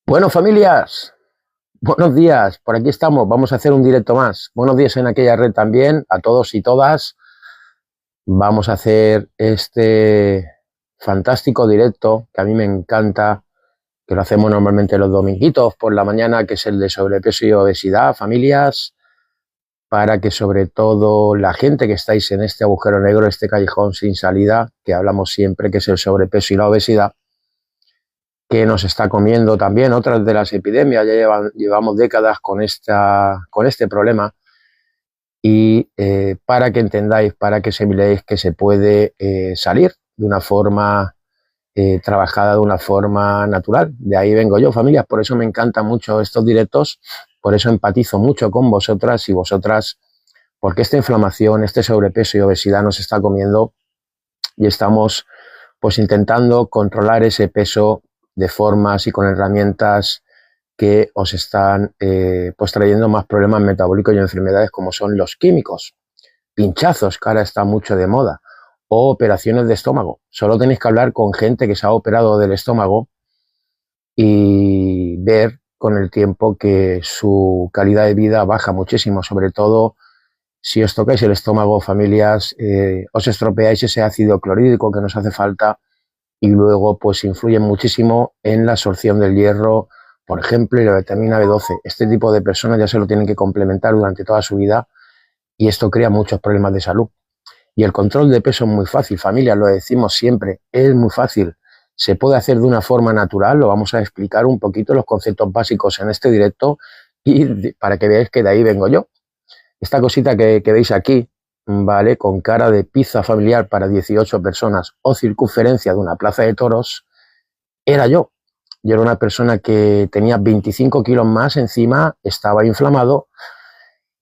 Bueno, familias, buenos días, por aquí estamos, vamos a hacer un directo más. Buenos días en aquella red también, a todos y todas. Vamos a hacer este fantástico directo que a mí me encanta, que lo hacemos normalmente los dominguitos por la mañana, que es el de sobrepeso y obesidad, familias, para que sobre todo la gente que estáis en este agujero negro, este callejón sin salida, que hablamos siempre, que es el sobrepeso y la obesidad, que nos está comiendo también otras de las epidemias. Llevamos décadas con este problema y para que entendáis, para que asimiléis que se puede salir de una forma trabajada, de una forma natural. De ahí vengo yo, familias, por eso me encantan mucho estos directos, por eso empatizo mucho con vosotras y vosotras, porque esta inflamación, este sobrepeso y obesidad nos está comiendo y estamos pues intentando controlar ese peso de formas y con herramientas que os están pues trayendo más problemas metabólicos y enfermedades como son los químicos, pinchazos, que ahora está mucho de moda, o operaciones de estómago. Solo tenéis que hablar con gente que se ha operado del estómago y ver con el tiempo que su calidad de vida baja muchísimo, sobre todo si os tocáis el estómago, familias, os estropeáis ese ácido clorhídrico que nos hace falta y luego pues influye muchísimo en la absorción del hierro, por ejemplo, y la vitamina B12. Este tipo de personas ya se lo tienen que complementar durante toda su vida y esto crea muchos problemas de salud. Y el control de peso es muy fácil, familia, lo decimos siempre, es muy fácil. Se puede hacer de una forma natural, lo vamos a explicar un poquito los conceptos básicos en este directo y para que veáis que de ahí vengo yo. Esta cosita que veis aquí, ¿vale? Con cara de pizza familiar para 18 personas o circunferencia de una plaza de toros, era yo. Yo era una persona que tenía 25 kilos más encima, estaba inflamado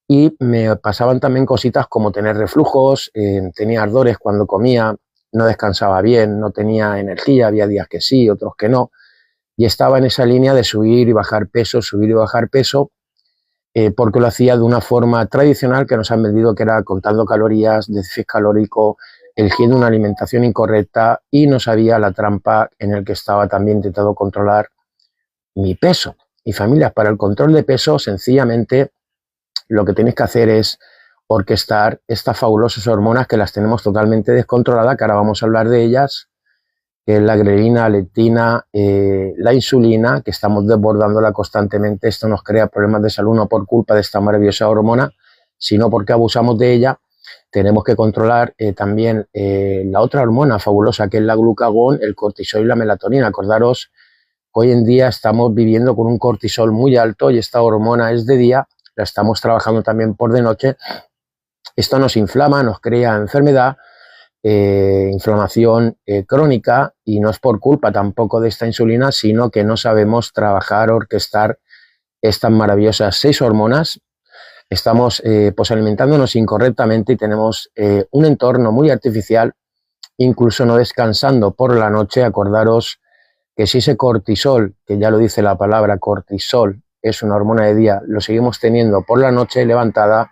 y me pasaban también cositas como tener reflujos, tenía ardores cuando comía, no descansaba bien, no tenía energía, había días que sí, otros que no, y estaba en esa línea de subir y bajar peso, porque lo hacía de una forma tradicional que nos han vendido, que era contando calorías, déficit calórico, eligiendo una alimentación incorrecta y no sabía la trampa en el que estaba también intentando controlar mi peso. Y familias, para el control de peso, sencillamente lo que tenéis que hacer es orquestar estas fabulosas hormonas que las tenemos totalmente descontroladas, que ahora vamos a hablar de ellas, que es la grelina, leptina, la insulina, que estamos desbordándola constantemente. Esto nos crea problemas de salud no por culpa de esta maravillosa hormona, sino porque abusamos de ella. Tenemos que controlar también la otra hormona fabulosa, que es la glucagón, el cortisol y la melatonina. Acordaros, hoy en día estamos viviendo con un cortisol muy alto y esta hormona es de día, la estamos trabajando también por de noche. Esto nos inflama, nos crea enfermedad, inflamación crónica, y no es por culpa tampoco de esta insulina, sino que no sabemos trabajar, orquestar estas maravillosas 6 hormonas. Estamos pues alimentándonos incorrectamente y tenemos un entorno muy artificial, incluso no descansando por la noche. Acordaros que si ese cortisol, que ya lo dice la palabra cortisol, es una hormona de día, lo seguimos teniendo por la noche levantada,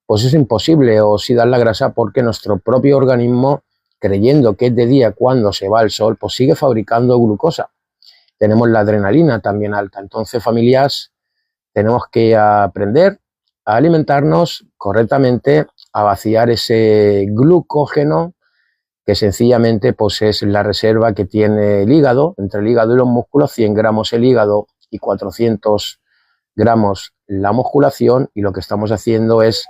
pues es imposible oxidar la grasa, porque nuestro propio organismo, creyendo que es de día cuando se va el sol, pues sigue fabricando glucosa. Tenemos la adrenalina también alta. Entonces, familias, tenemos que aprender a alimentarnos correctamente, a vaciar ese glucógeno, que sencillamente pues es la reserva que tiene el hígado, entre el hígado y los músculos, 100 gramos el hígado y 400 gramos la musculación, y lo que estamos haciendo es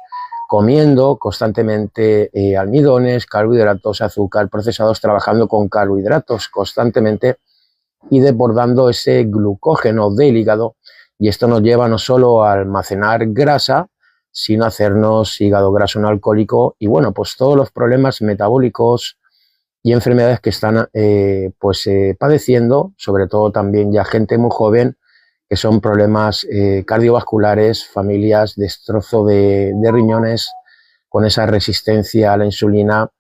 comiendo constantemente almidones, carbohidratos, azúcar, procesados, trabajando con carbohidratos constantemente y desbordando ese glucógeno del hígado, y esto nos lleva no solo a almacenar grasa, sino a hacernos hígado graso no alcohólico y bueno, pues todos los problemas metabólicos y enfermedades que están padeciendo, sobre todo también ya gente muy joven, que son problemas cardiovasculares, familias, destrozo de riñones, con esa resistencia a la insulina,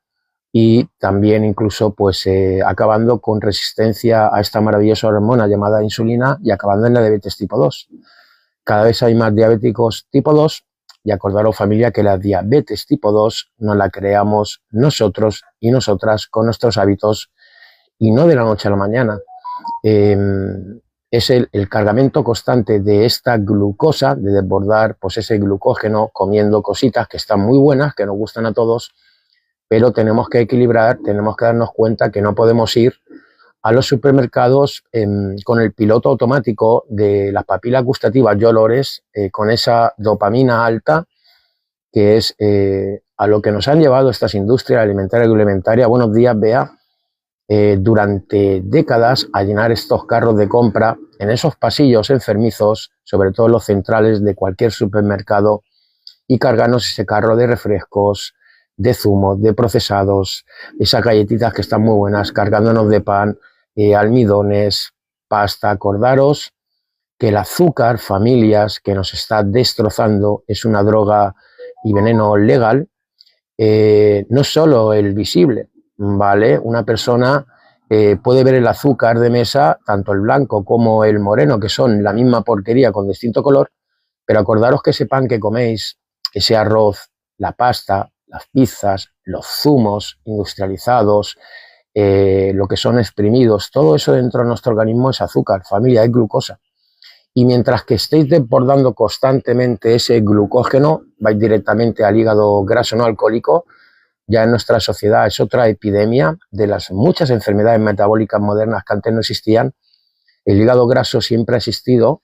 y también incluso pues acabando con resistencia a esta maravillosa hormona llamada insulina y acabando en la diabetes tipo 2. Cada vez hay más diabéticos tipo 2, y acordaros, familia, que la diabetes tipo 2 no la creamos nosotros y nosotras con nuestros hábitos, y no de la noche a la mañana. es el cargamento constante de esta glucosa, de desbordar pues ese glucógeno comiendo cositas que están muy buenas, que nos gustan a todos, pero tenemos que equilibrar, tenemos que darnos cuenta que no podemos ir a los supermercados con el piloto automático de las papilas gustativas y olores, con esa dopamina alta, que es a lo que nos han llevado estas industrias alimentarias y agroalimentarias. Buenos días, Bea. Durante décadas a llenar estos carros de compra en esos pasillos enfermizos, sobre todo en los centrales de cualquier supermercado, y cargarnos ese carro de refrescos, de zumos, de procesados, esas galletitas que están muy buenas, cargándonos de pan, almidones, pasta. Acordaros que el azúcar, familias, que nos está destrozando, es una droga y veneno legal, no solo el visible, ¿vale? Una persona puede ver el azúcar de mesa, tanto el blanco como el moreno, que son la misma porquería con distinto color, pero acordaros que ese pan que coméis, ese arroz, la pasta, las pizzas, los zumos industrializados, lo que son exprimidos, todo eso dentro de nuestro organismo es azúcar, familia, es glucosa. Y mientras que estéis desbordando constantemente ese glucógeno, vais directamente al hígado graso no alcohólico. Ya en nuestra sociedad es otra epidemia de las muchas enfermedades metabólicas modernas que antes no existían. El hígado graso siempre ha existido,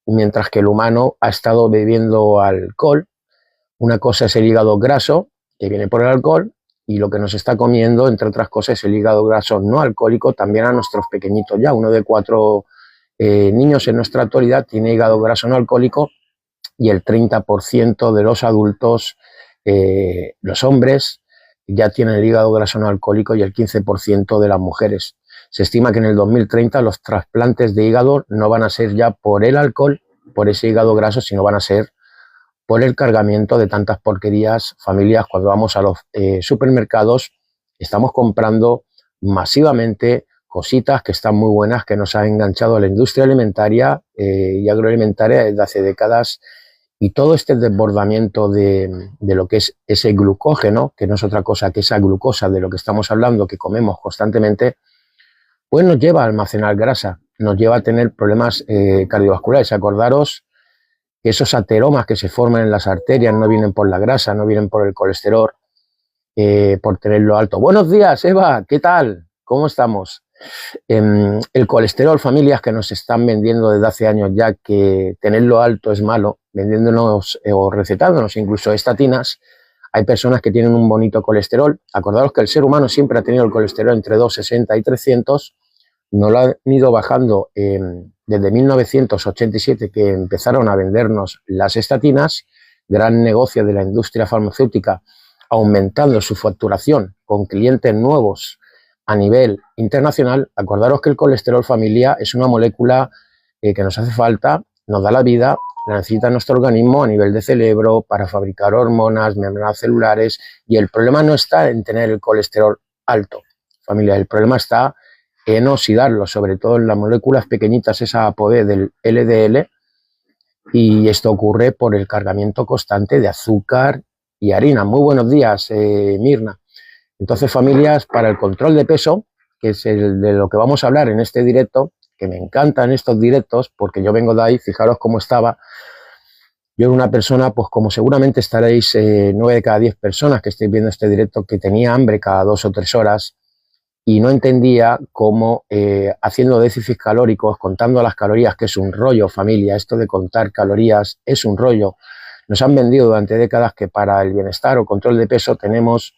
mientras que el humano ha estado bebiendo alcohol. Una cosa es el hígado graso, que viene por el alcohol, y lo que nos está comiendo, entre otras cosas, es el hígado graso no alcohólico, también a nuestros pequeñitos ya. 1 de 4 niños en nuestra actualidad tiene hígado graso no alcohólico, y el 30% de los adultos, los hombres, ya tienen el hígado graso no alcohólico, y el 15% de las mujeres. Se estima que en el 2030 los trasplantes de hígado no van a ser ya por el alcohol, por ese hígado graso, sino van a ser por el cargamiento de tantas porquerías. Familias, cuando vamos a los supermercados, estamos comprando masivamente cositas que están muy buenas, que nos ha enganchado a la industria alimentaria y agroalimentaria desde hace décadas. Y todo este desbordamiento de lo que es ese glucógeno, que no es otra cosa que esa glucosa de lo que estamos hablando, que comemos constantemente, pues nos lleva a almacenar grasa, nos lleva a tener problemas cardiovasculares. Acordaros que esos ateromas que se forman en las arterias no vienen por la grasa, no vienen por el colesterol, por tenerlo alto. Buenos días, Eva, ¿qué tal? ¿Cómo estamos? El colesterol, familias, que nos están vendiendo desde hace años ya que tenerlo alto es malo, vendiéndonos o recetándonos incluso estatinas. Hay personas que tienen un bonito colesterol. Acordaros que el ser humano siempre ha tenido el colesterol entre 260 y 300. No lo han ido bajando desde 1987, que empezaron a vendernos las estatinas, gran negocio de la industria farmacéutica, aumentando su facturación con clientes nuevos a nivel internacional. Acordaros que el colesterol, familia, es una molécula que nos hace falta, nos da la vida, la necesita nuestro organismo a nivel de cerebro para fabricar hormonas, membranas celulares, y el problema no está en tener el colesterol alto, familia, el problema está en oxidarlo, sobre todo en las moléculas pequeñitas, esa ApoB del LDL, y esto ocurre por el cargamiento constante de azúcar y harina. Muy buenos días, Mirna. Entonces, familias, para el control de peso, que es de lo que vamos a hablar en este directo, que me encantan estos directos, porque yo vengo de ahí, fijaros cómo estaba. Yo era una persona, pues como seguramente estaréis 9 de cada 10 personas que estáis viendo este directo, que tenía hambre cada 2 o 3 horas, y no entendía cómo haciendo déficits calóricos, contando las calorías, que es un rollo, familia. Esto de contar calorías es un rollo. Nos han vendido durante décadas que para el bienestar o control de peso tenemos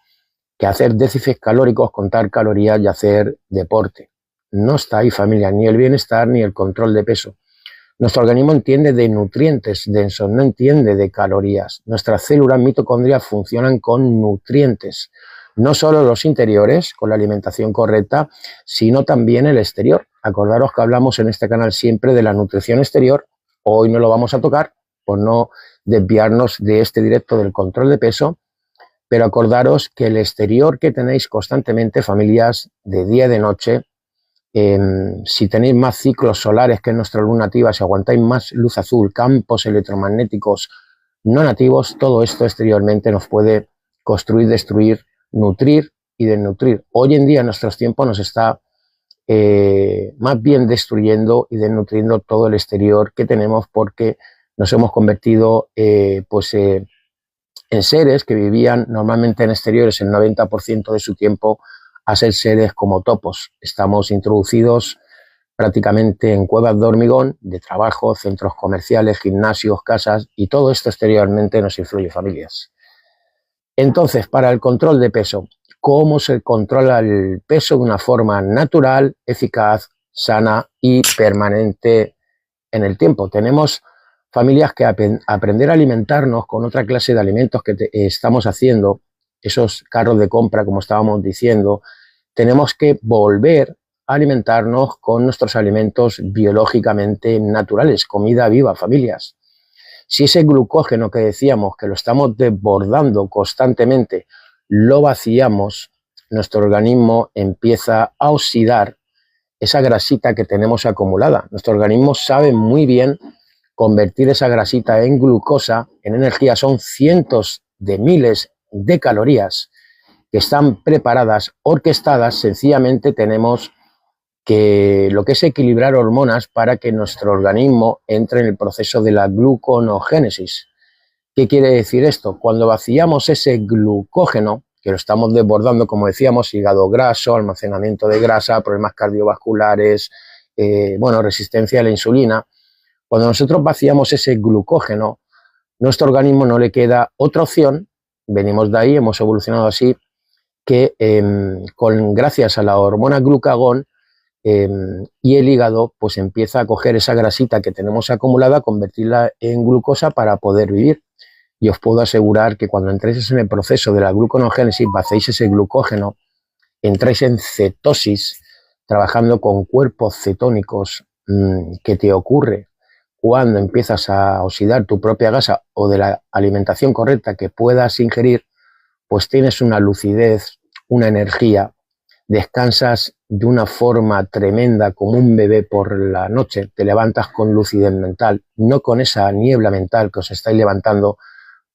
que hacer déficits calóricos, contar calorías y hacer deporte. No está ahí, familia, ni el bienestar ni el control de peso. Nuestro organismo entiende de nutrientes densos, no entiende de calorías. Nuestras células mitocondrias funcionan con nutrientes, no solo los interiores, con la alimentación correcta, sino también el exterior. Acordaros que hablamos en este canal siempre de la nutrición exterior. Hoy no lo vamos a tocar por no desviarnos de este directo del control de peso, pero acordaros que el exterior que tenéis constantemente, familias, de día y de noche, si tenéis más ciclos solares que nuestra luz nativa, si aguantáis más luz azul, campos electromagnéticos no nativos, todo esto exteriormente nos puede construir, destruir, nutrir y desnutrir. Hoy en día, en nuestros tiempos, nos está más bien destruyendo y desnutriendo todo el exterior que tenemos, porque nos hemos convertido en seres que vivían normalmente en exteriores el 90% de su tiempo, a ser seres como topos. Estamos introducidos prácticamente en cuevas de hormigón, de trabajo, centros comerciales, gimnasios, casas, y todo esto exteriormente nos influye, familias. Entonces, para el control de peso, ¿cómo se controla el peso de una forma natural, eficaz, sana y permanente en el tiempo? Tenemos, familias, que aprender a alimentarnos con otra clase de alimentos que estamos haciendo, esos carros de compra, como estábamos diciendo. Tenemos que volver a alimentarnos con nuestros alimentos biológicamente naturales, comida viva, familias. Si ese glucógeno que decíamos que lo estamos desbordando constantemente, lo vaciamos, nuestro organismo empieza a oxidar esa grasita que tenemos acumulada. Nuestro organismo sabe muy bien convertir esa grasita en glucosa, en energía. Son cientos de miles de calorías que están preparadas, orquestadas. Sencillamente tenemos que lo que es equilibrar hormonas para que nuestro organismo entre en el proceso de la gluconogénesis. ¿Qué quiere decir esto? Cuando vaciamos ese glucógeno, que lo estamos desbordando, como decíamos, hígado graso, almacenamiento de grasa, problemas cardiovasculares, resistencia a la insulina. Cuando nosotros vaciamos ese glucógeno, nuestro organismo no le queda otra opción. Venimos de ahí, hemos evolucionado así, que gracias a la hormona glucagón, y el hígado pues empieza a coger esa grasita que tenemos acumulada, convertirla en glucosa para poder vivir. Y os puedo asegurar que cuando entréis en el proceso de la gluconogénesis, vaciáis ese glucógeno, entráis en cetosis, trabajando con cuerpos cetónicos. ¿Qué te ocurre cuando empiezas a oxidar tu propia grasa o de la alimentación correcta que puedas ingerir? Pues tienes una lucidez, una energía, descansas de una forma tremenda como un bebé por la noche, te levantas con lucidez mental, no con esa niebla mental que os estáis levantando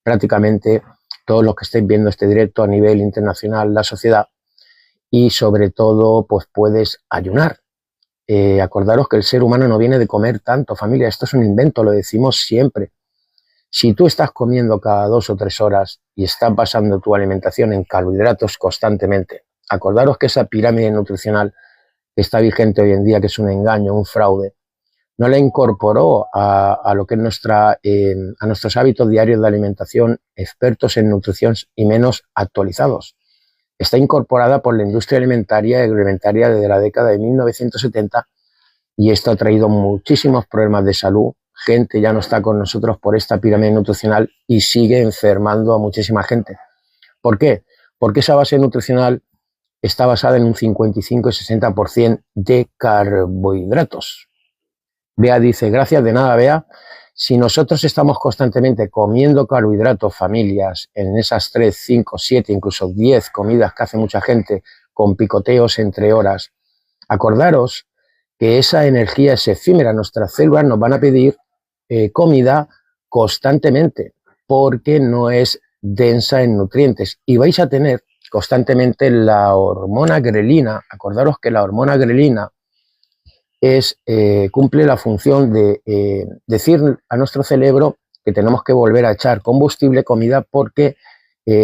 prácticamente todos los que estáis viendo este directo a nivel internacional, la sociedad. Y sobre todo, pues puedes ayunar. Acordaros que el ser humano no viene de comer tanto, familia, esto es un invento, lo decimos siempre. Si tú estás comiendo cada 2 o 3 horas y estás basando tu alimentación en carbohidratos constantemente, acordaros que esa pirámide nutricional que está vigente hoy en día, que es un engaño, un fraude, no la incorporó a lo que es a nuestros hábitos diarios de alimentación expertos en nutrición y menos actualizados. Está incorporada por la industria alimentaria y agroalimentaria desde la década de 1970, y esto ha traído muchísimos problemas de salud. Gente ya no está con nosotros por esta pirámide nutricional y sigue enfermando a muchísima gente. ¿Por qué? Porque esa base nutricional está basada en un 55 y 60% de carbohidratos. Bea dice, gracias, de nada, Bea. Si nosotros estamos constantemente comiendo carbohidratos, familias, en esas 3, 5, 7, incluso 10 comidas que hace mucha gente, con picoteos entre horas, acordaros que esa energía es efímera. Nuestras células nos van a pedir comida constantemente porque no es densa en nutrientes, y vais a tener constantemente la hormona grelina. Acordaros que la hormona grelina cumple la función de decir a nuestro cerebro que tenemos que volver a echar combustible, comida, porque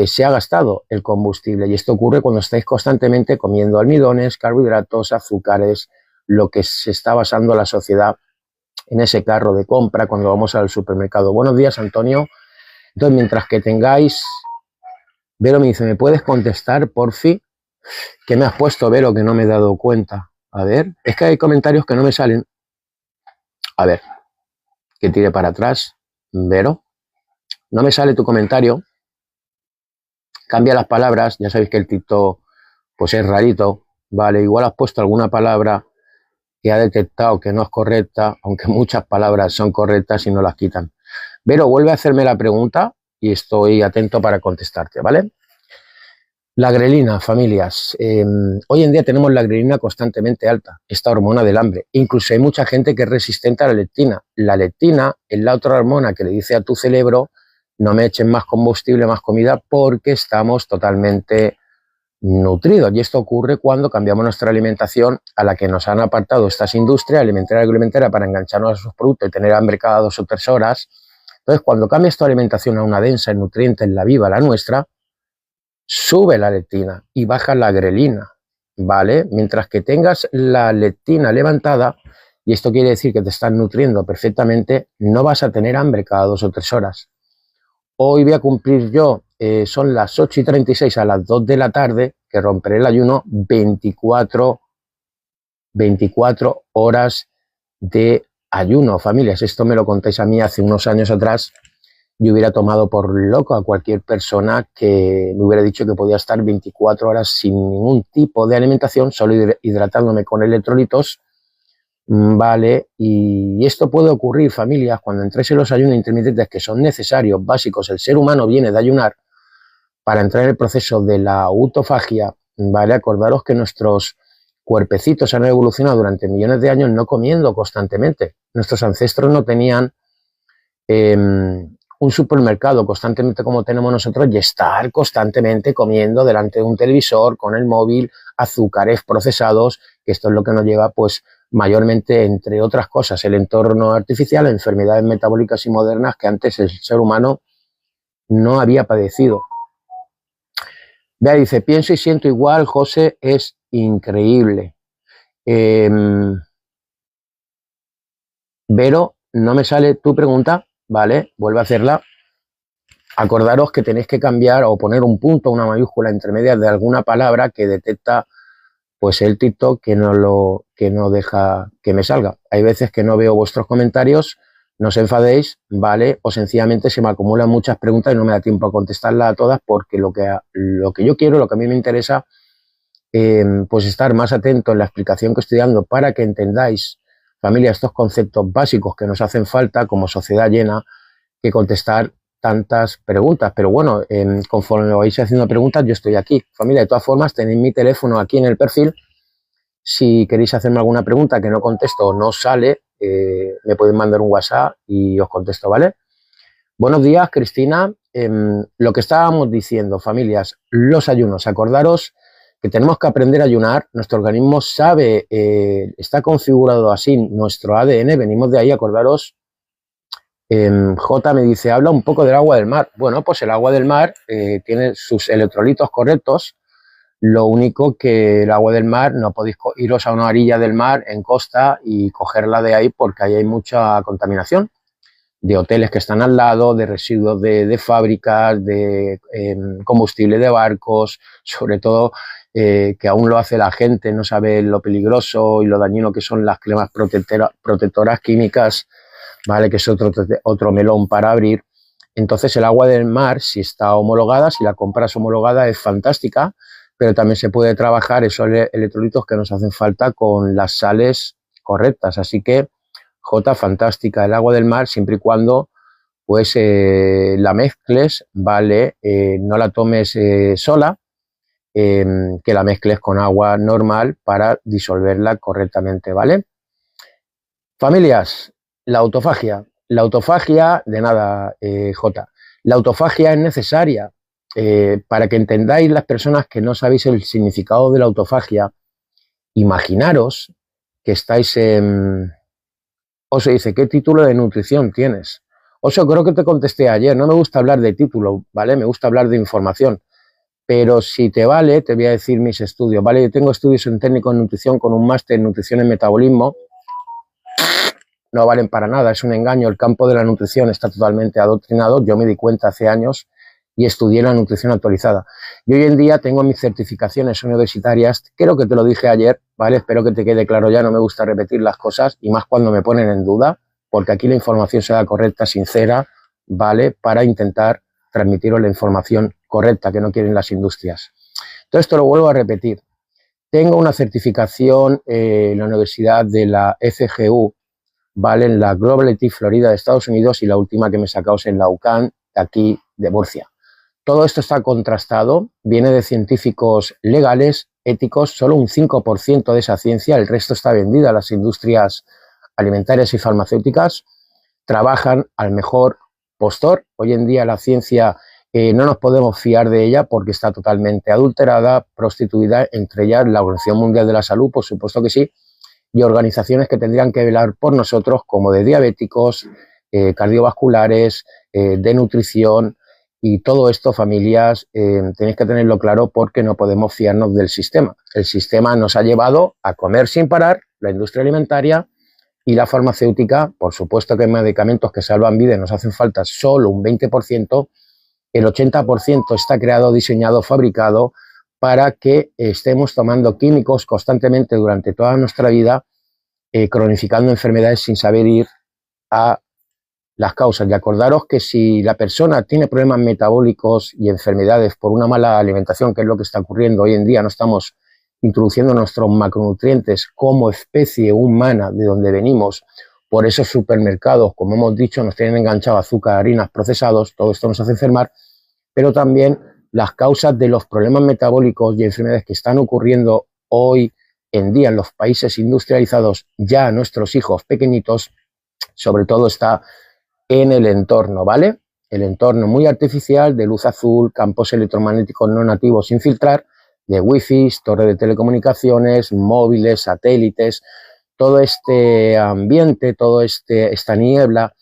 se ha gastado el combustible. Y esto ocurre cuando estáis constantemente comiendo almidones, carbohidratos, azúcares, lo que se está basando la sociedad en ese carro de compra cuando vamos al supermercado. Buenos días, Antonio. Entonces, mientras que tengáis... Vero me dice, ¿me puedes contestar, porfi? ¿Qué me has puesto, Vero, que no me he dado cuenta? A ver, es que hay comentarios que no me salen. A ver, que tire para atrás. Vero, no me sale tu comentario. Cambia las palabras. Ya sabéis que el TikTok pues es rarito. Vale, igual has puesto alguna palabra que ha detectado que no es correcta, aunque muchas palabras son correctas y no las quitan. Vero, vuelve a hacerme la pregunta y estoy atento para contestarte, ¿vale? La grelina, familias. Hoy en día tenemos la grelina constantemente alta, esta hormona del hambre. Incluso hay mucha gente que es resistente a la leptina. La leptina es la otra hormona que le dice a tu cerebro, no me echen más combustible, más comida, porque estamos totalmente nutridos. Y esto ocurre cuando cambiamos nuestra alimentación a la que nos han apartado estas industrias alimentaria y agroalimentaria para engancharnos a sus productos y tener hambre cada 2 o 3 horas. Entonces, cuando cambias tu alimentación a una densa en nutrientes, la viva, la nuestra, sube la leptina y baja la grelina, ¿vale? Mientras que tengas la leptina levantada, y esto quiere decir que te estás nutriendo perfectamente, no vas a tener hambre cada 2 o 3 horas. Hoy voy a cumplir yo, son las 8:36, a las 2 de la tarde, que romperé el ayuno, 24 horas de ayuno, familias. Esto me lo contáis a mí hace unos años atrás. Yo hubiera tomado por loco a cualquier persona que me hubiera dicho que podía estar 24 horas sin ningún tipo de alimentación, solo hidratándome con electrolitos, ¿vale? Y esto puede ocurrir, familias, cuando entréis en los ayunos intermitentes, que son necesarios, básicos. El ser humano viene de ayunar para entrar en el proceso de la autofagia, ¿vale? Acordaros que nuestros cuerpecitos han evolucionado durante millones de años no comiendo constantemente. Nuestros ancestros no tenían un supermercado constantemente como tenemos nosotros y estar constantemente comiendo delante de un televisor, con el móvil, azúcares procesados, que esto es lo que nos lleva, pues, mayormente, entre otras cosas, el entorno artificial, enfermedades metabólicas y modernas que antes el ser humano no había padecido. Vea, dice, pienso y siento igual, José, es increíble. Vero, no me sale tu pregunta, ¿vale? Vuelve a hacerla. Acordaros que tenéis que cambiar o poner un punto, una mayúscula entre medias de alguna palabra que detecta, pues, el TikTok que no deja que me salga. Hay veces que no veo vuestros comentarios, no os enfadéis, ¿vale? O sencillamente se me acumulan muchas preguntas y no me da tiempo a contestarlas a todas, porque lo que yo quiero, lo que a mí me interesa, pues estar más atento en la explicación que estoy dando para que entendáis, familia, estos conceptos básicos que nos hacen falta como sociedad llena, que contestar tantas preguntas. Pero bueno, conforme me vais haciendo preguntas, yo estoy aquí. Familia, de todas formas, tenéis mi teléfono aquí en el perfil. Si queréis hacerme alguna pregunta que no contesto o no sale, me podéis mandar un WhatsApp y os contesto, ¿vale? Buenos días, Cristina. Lo que estábamos diciendo, familias, los ayunos. Acordaros que tenemos que aprender a ayunar. Nuestro organismo sabe, está configurado así, nuestro ADN, venimos de ahí, acordaros. J me dice, habla un poco del agua del mar. Bueno, pues el agua del mar tiene sus electrolitos correctos. Lo único que el agua del mar, no podéis iros a una orilla del mar en costa y cogerla de ahí, porque ahí hay mucha contaminación de hoteles que están al lado, de residuos de fábricas, de combustible de barcos, sobre todo que aún lo hace la gente, no sabe lo peligroso y lo dañino que son las cremas protectoras químicas, ¿vale? Que es otro melón para abrir. Entonces el agua del mar, si está homologada, si la compras homologada, es fantástica, pero también se puede trabajar esos electrolitos que nos hacen falta con las sales correctas. Así que, J, fantástica el agua del mar, siempre y cuando, pues, la mezcles, ¿vale? No la tomes sola, que la mezcles con agua normal para disolverla correctamente, ¿vale? Familias, la autofagia. La autofagia, de nada, J. La autofagia es necesaria. Para que entendáis, las personas que no sabéis el significado de la autofagia, imaginaros que estáis en... Oso dice, ¿qué título de nutrición tienes? Oso, creo que te contesté ayer, no me gusta hablar de título, ¿vale? Me gusta hablar de información, pero si te vale, te voy a decir mis estudios, ¿vale? Yo tengo estudios en técnico en nutrición con un máster en nutrición y metabolismo. No valen para nada, es un engaño, el campo de la nutrición está totalmente adoctrinado, yo me di cuenta hace años y estudié la nutrición actualizada. Y hoy en día tengo mis certificaciones universitarias, creo que te lo dije ayer, ¿vale? Espero que te quede claro ya, no me gusta repetir las cosas, y más cuando me ponen en duda, porque aquí la información será correcta, sincera, ¿vale? Para intentar transmitiros la información correcta que no quieren las industrias. Entonces, te lo vuelvo a repetir. Tengo una certificación en la Universidad de la FGU, ¿vale? En la Global IT Florida de Estados Unidos, y la última que me he sacado es en la UCAN, de aquí de Murcia. Todo esto está contrastado, viene de científicos legales, éticos, solo un 5% de esa ciencia, el resto está vendida a las industrias alimentarias y farmacéuticas, trabajan al mejor postor. Hoy en día la ciencia no nos podemos fiar de ella porque está totalmente adulterada, prostituida, entre ellas la Organización Mundial de la Salud, por supuesto que sí, y organizaciones que tendrían que velar por nosotros, como de diabéticos, cardiovasculares, de nutrición, y todo esto, familias, tenéis que tenerlo claro porque no podemos fiarnos del sistema. El sistema nos ha llevado a comer sin parar, la industria alimentaria y la farmacéutica. Por supuesto que medicamentos que salvan vidas nos hacen falta solo un 20%, el 80% está creado, diseñado, fabricado para que estemos tomando químicos constantemente durante toda nuestra vida, cronificando enfermedades sin saber ir a las causas. Y acordaros que si la persona tiene problemas metabólicos y enfermedades por una mala alimentación, que es lo que está ocurriendo hoy en día, no estamos introduciendo nuestros macronutrientes como especie humana de donde venimos, por esos supermercados, como hemos dicho, nos tienen enganchado azúcar, harinas, procesados, todo esto nos hace enfermar, pero también las causas de los problemas metabólicos y enfermedades que están ocurriendo hoy en día en los países industrializados, ya nuestros hijos pequeñitos, sobre todo está en el entorno, ¿vale? El entorno muy artificial de luz azul, campos electromagnéticos no nativos sin filtrar, de wifi, torres de telecomunicaciones, móviles, satélites, todo este ambiente, esta niebla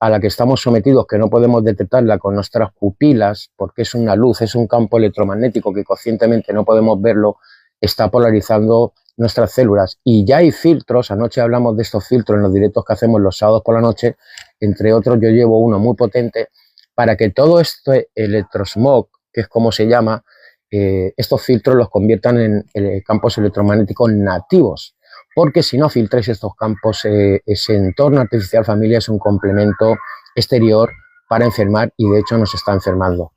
a la que estamos sometidos, que no podemos detectarla con nuestras pupilas, porque es una luz, es un campo electromagnético que conscientemente no podemos verlo, está polarizando nuestras células. Y ya hay filtros, anoche hablamos de estos filtros en los directos que hacemos los sábados por la noche, entre otros yo llevo uno muy potente, para que todo este electrosmog, que es como se llama, estos filtros los conviertan en campos electromagnéticos nativos, porque si no filtráis estos campos, ese entorno artificial, familia, es un complemento exterior para enfermar y de hecho nos está enfermando.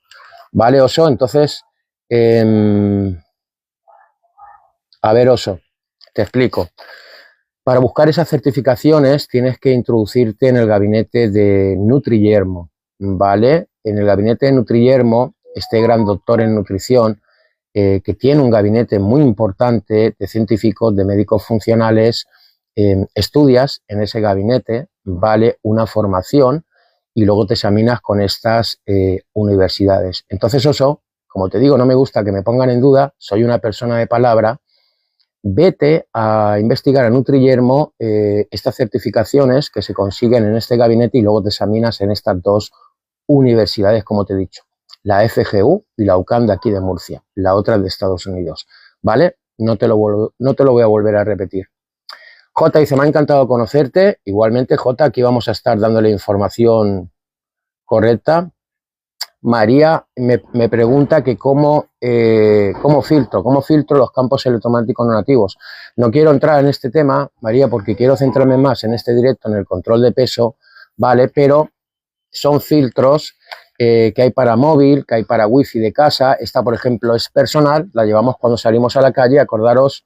¿Vale, Oso? Entonces, a ver, Oso, te explico. Para buscar esas certificaciones tienes que introducirte en el gabinete de Nutriyermo, ¿vale? En el gabinete de Nutriyermo, este gran doctor en nutrición, que tiene un gabinete muy importante de científicos, de médicos funcionales, estudias en ese gabinete, vale una formación y luego te examinas con estas universidades. Entonces, Oso, como te digo, no me gusta que me pongan en duda, soy una persona de palabra. Vete a investigar a Nutriyermo estas certificaciones que se consiguen en este gabinete y luego te examinas en estas dos universidades, como te he dicho, la FGU y la UCAM de aquí de Murcia, la otra de Estados Unidos, ¿vale? No te lo voy a volver a repetir. J dice, me ha encantado conocerte. Igualmente, J, aquí vamos a estar dándole información correcta. María me pregunta que cómo filtro los campos electromagnéticos no nativos. No quiero entrar en este tema, María, porque quiero centrarme más en este directo, en el control de peso, ¿vale? Pero son filtros que hay para móvil, que hay para wifi de casa. Esta, por ejemplo, es personal, la llevamos cuando salimos a la calle. Acordaros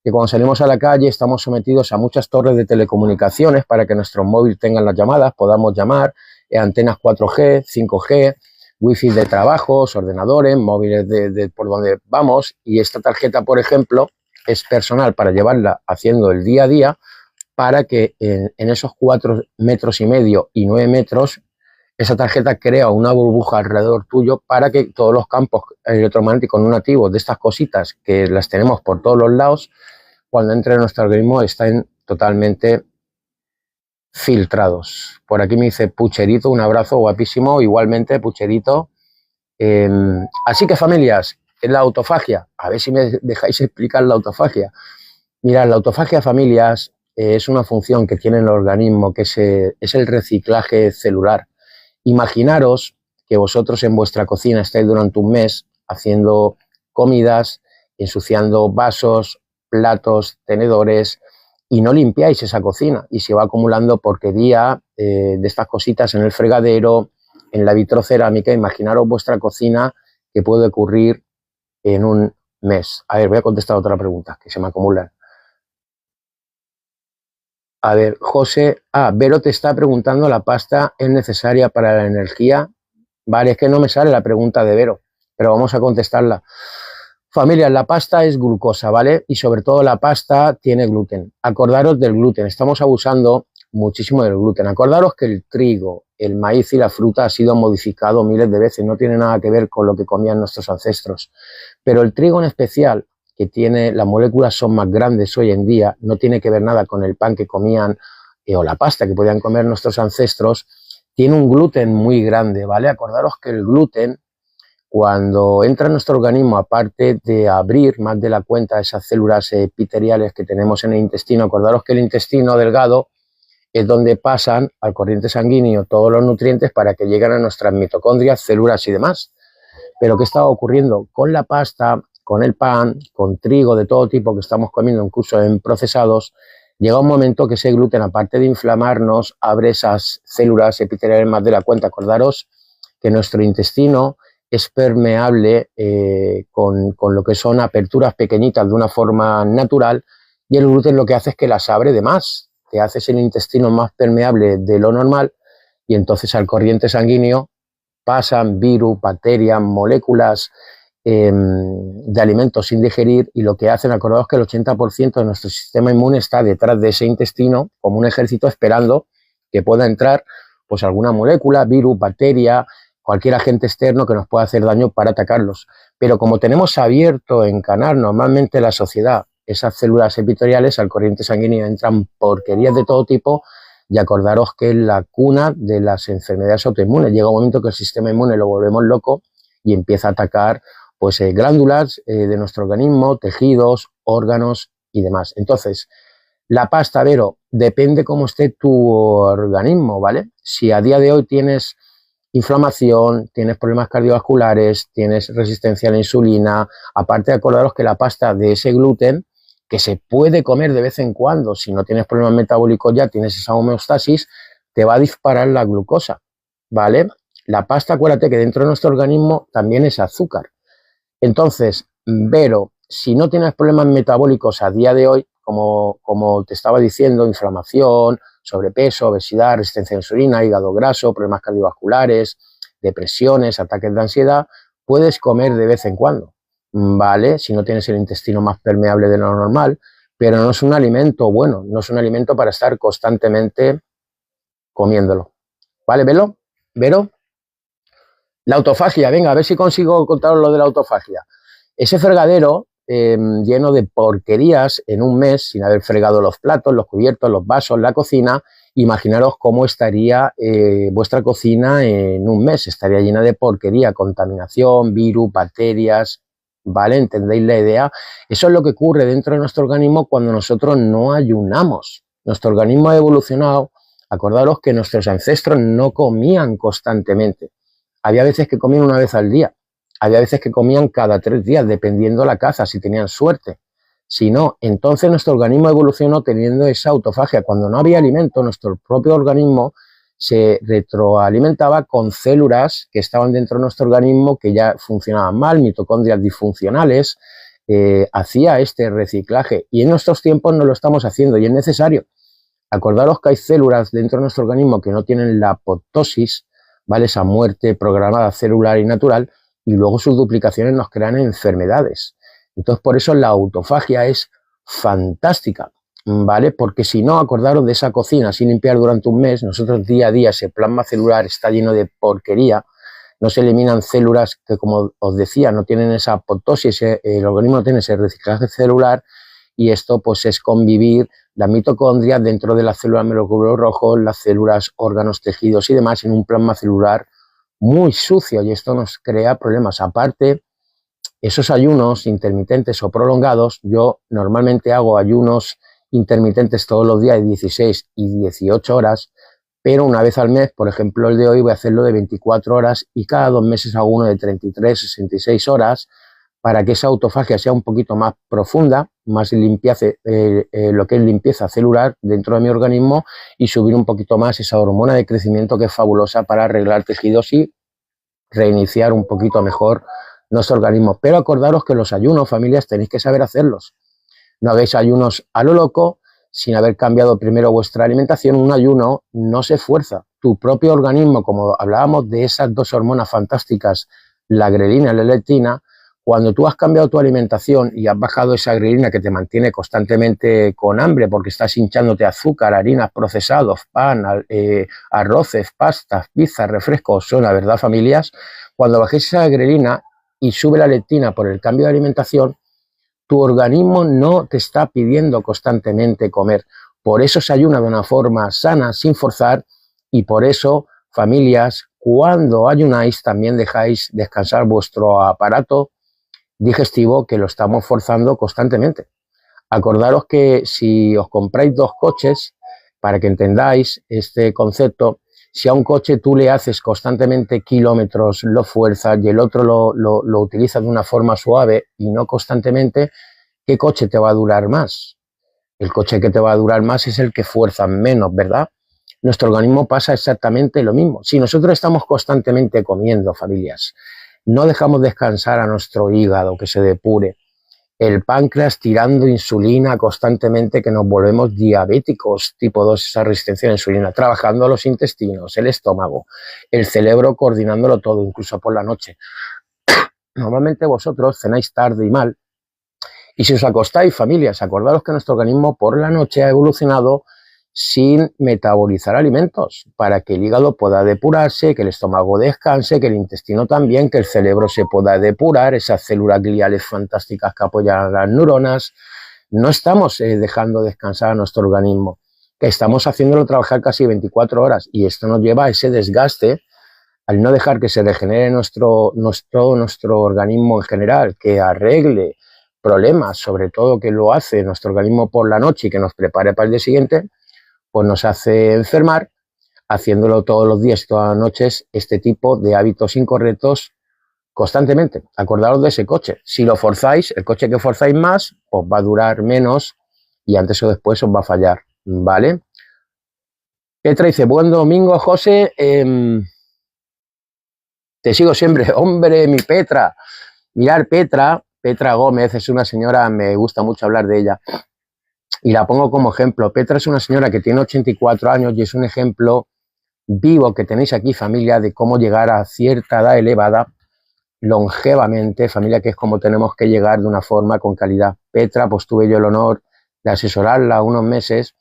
que cuando salimos a la calle estamos sometidos a muchas torres de telecomunicaciones para que nuestros móviles tengan las llamadas, podamos llamar, antenas 4G, 5G, wifi de trabajos, ordenadores, móviles de por donde vamos. Y esta tarjeta, por ejemplo, es personal para llevarla haciendo el día a día, para que en esos 4,5 metros y 9 metros, esa tarjeta crea una burbuja alrededor tuyo para que todos los campos electromagnéticos no nativos de estas cositas, que las tenemos por todos los lados, cuando entre en nuestro organismo estén totalmente filtrados. Por aquí me dice Pucherito, un abrazo guapísimo, igualmente Pucherito. Así que, familias, la autofagia, a ver si me dejáis explicar la autofagia. Mirad, la autofagia, familias, es una función que tiene el organismo, que es el reciclaje celular. Imaginaros que vosotros en vuestra cocina estáis durante un mes haciendo comidas, ensuciando vasos, platos, tenedores, y no limpiáis esa cocina y se va acumulando porquería de estas cositas en el fregadero, en la vitrocerámica. Imaginaros vuestra cocina, que puede ocurrir en un mes. A ver, voy a contestar otra pregunta que se me acumulan. A ver, José, Vero te está preguntando, ¿la pasta es necesaria para la energía? Vale, es que no me sale la pregunta de Vero, pero vamos a contestarla. Familia, la pasta es glucosa, ¿vale? Y sobre todo la pasta tiene gluten. Acordaros del gluten. Estamos abusando muchísimo del gluten. Acordaros que el trigo, el maíz y la fruta ha sido modificado miles de veces, no tiene nada que ver con lo que comían nuestros ancestros. Pero el trigo en especial, que tiene, las moléculas son más grandes hoy en día, no tiene que ver nada con el pan que comían o la pasta que podían comer nuestros ancestros, tiene un gluten muy grande, ¿vale? Acordaros que el gluten, cuando entra en nuestro organismo, aparte de abrir más de la cuenta esas células epiteliales que tenemos en el intestino, acordaros que el intestino delgado es donde pasan al corriente sanguíneo todos los nutrientes para que lleguen a nuestras mitocondrias, células y demás. Pero ¿qué estaba ocurriendo? Con la pasta, con el pan, con trigo de todo tipo que estamos comiendo, incluso en procesados, llega un momento que ese gluten, aparte de inflamarnos, abre esas células epiteliales más de la cuenta. Acordaros que nuestro intestino es permeable con lo que son aperturas pequeñitas de una forma natural, y el gluten lo que hace es que las abre de más, te haces el intestino más permeable de lo normal, y entonces al corriente sanguíneo pasan virus, bacterias, moléculas de alimentos sin digerir, y lo que hacen, acordaos que el 80% de nuestro sistema inmune está detrás de ese intestino como un ejército esperando que pueda entrar pues alguna molécula, virus, bacteria, cualquier agente externo que nos pueda hacer daño para atacarlos. Pero como tenemos abierto en canal normalmente la sociedad esas células epiteliales, al corriente sanguíneo entran porquerías de todo tipo, y acordaros que es la cuna de las enfermedades autoinmunes. Llega un momento que el sistema inmune lo volvemos loco y empieza a atacar pues glándulas de nuestro organismo, tejidos, órganos y demás. Entonces, la pasta, Vero, depende cómo esté tu organismo, ¿vale? Si a día de hoy tienes inflamación, tienes problemas cardiovasculares, tienes resistencia a la insulina, aparte de acordaros que la pasta de ese gluten, que se puede comer de vez en cuando, si no tienes problemas metabólicos ya, tienes esa homeostasis, te va a disparar la glucosa, ¿vale? La pasta, acuérdate que dentro de nuestro organismo también es azúcar. Entonces, Vero, si no tienes problemas metabólicos a día de hoy, como te estaba diciendo, inflamación, sobrepeso, obesidad, resistencia a la insulina, hígado graso, problemas cardiovasculares, depresiones, ataques de ansiedad, puedes comer de vez en cuando, ¿vale? Si no tienes el intestino más permeable de lo normal, pero no es un alimento bueno, no es un alimento para estar constantemente comiéndolo, ¿vale, Vero? La autofagia, venga, a ver si consigo contaros lo de la autofagia. Ese fregadero lleno de porquerías en un mes, sin haber fregado los platos, los cubiertos, los vasos, la cocina, imaginaros cómo estaría vuestra cocina en un mes. Estaría llena de porquería, contaminación, virus, bacterias, ¿vale? ¿Entendéis la idea? Eso es lo que ocurre dentro de nuestro organismo cuando nosotros no ayunamos. Nuestro organismo ha evolucionado. Acordaros que nuestros ancestros no comían constantemente. Había veces que comían una vez al día, había veces que comían cada 3 días, dependiendo la caza, si tenían suerte. Si no, entonces nuestro organismo evolucionó teniendo esa autofagia. Cuando no había alimento, nuestro propio organismo se retroalimentaba con células que estaban dentro de nuestro organismo que ya funcionaban mal, mitocondrias disfuncionales, hacía este reciclaje. Y en nuestros tiempos no lo estamos haciendo y es necesario. Acordaros que hay células dentro de nuestro organismo que no tienen la apoptosis, ¿vale? Esa muerte programada celular y natural, y luego sus duplicaciones nos crean enfermedades. Entonces, por eso la autofagia es fantástica, ¿vale? Porque si no, acordaros de esa cocina sin limpiar durante un mes, nosotros día a día ese plasma celular está lleno de porquería, no se eliminan células que, como os decía, no tienen esa apoptosis, el organismo no tiene ese reciclaje celular, y esto pues es convivir las mitocondrias dentro de las células glóbulos rojos, las células, órganos, tejidos y demás en un plasma celular muy sucio, y esto nos crea problemas. Aparte, esos ayunos intermitentes o prolongados, yo normalmente hago ayunos intermitentes todos los días de 16 y 18 horas, pero una vez al mes, por ejemplo el de hoy, voy a hacerlo de 24 horas y cada 2 meses hago uno de 33, 66 horas, para que esa autofagia sea un poquito más profunda, más limpieza, lo que es limpieza celular dentro de mi organismo, y subir un poquito más esa hormona de crecimiento que es fabulosa para arreglar tejidos y reiniciar un poquito mejor nuestro organismo. Pero acordaros que los ayunos, familias, tenéis que saber hacerlos. No hagáis ayunos a lo loco, sin haber cambiado primero vuestra alimentación. Un ayuno no se fuerza. Tu propio organismo, como hablábamos de esas dos hormonas fantásticas, la grelina y la leptina, Cuando tú has cambiado tu alimentación y has bajado esa grelina que te mantiene constantemente con hambre porque estás hinchándote azúcar, harinas, procesados, pan, arroces, pastas, pizzas, refrescos, son la verdad, familias, cuando bajes esa grelina y sube la leptina por el cambio de alimentación, tu organismo no te está pidiendo constantemente comer. Por eso se ayuna de una forma sana, sin forzar, y por eso, familias, cuando ayunáis también dejáis descansar vuestro aparato digestivo, que lo estamos forzando constantemente. Acordaros que si os compráis 2 coches, para que entendáis este concepto, si a un coche tú le haces constantemente kilómetros, lo fuerzas y el otro lo utilizas de una forma suave y no constantemente, ¿qué coche te va a durar más? El coche que te va a durar más es el que fuerzas menos, ¿verdad? Nuestro organismo pasa exactamente lo mismo. Si nosotros estamos constantemente comiendo, familias, no dejamos descansar a nuestro hígado, que se depure, el páncreas tirando insulina constantemente, que nos volvemos diabéticos, tipo 2, esa resistencia a la insulina, trabajando los intestinos, el estómago, el cerebro coordinándolo todo, incluso por la noche. Normalmente vosotros cenáis tarde y mal, y si os acostáis, familias, acordaros que nuestro organismo por la noche ha evolucionado sin metabolizar alimentos, para que el hígado pueda depurarse, que el estómago descanse, que el intestino también, que el cerebro se pueda depurar, esas células gliales fantásticas que apoyan a las neuronas. No estamos dejando descansar a nuestro organismo, que estamos haciéndolo trabajar casi 24 horas, y esto nos lleva a ese desgaste, al no dejar que se regenere nuestro organismo en general, que arregle problemas, sobre todo que lo hace nuestro organismo por la noche y que nos prepare para el día siguiente, pues nos hace enfermar, haciéndolo todos los días, todas las noches, este tipo de hábitos incorrectos constantemente. Acordaros de ese coche. Si lo forzáis, el coche que forzáis más, os va a durar menos y antes o después os va a fallar, ¿vale? Petra dice, buen domingo, José. Te sigo siempre. Hombre, mi Petra. Mirar, Petra Gómez es una señora, me gusta mucho hablar de ella. Y la pongo como ejemplo. Petra es una señora que tiene 84 años y es un ejemplo vivo que tenéis aquí, familia, de cómo llegar a cierta edad elevada longevamente, familia, que es como tenemos que llegar de una forma con calidad. Petra, pues tuve yo el honor de asesorarla unos meses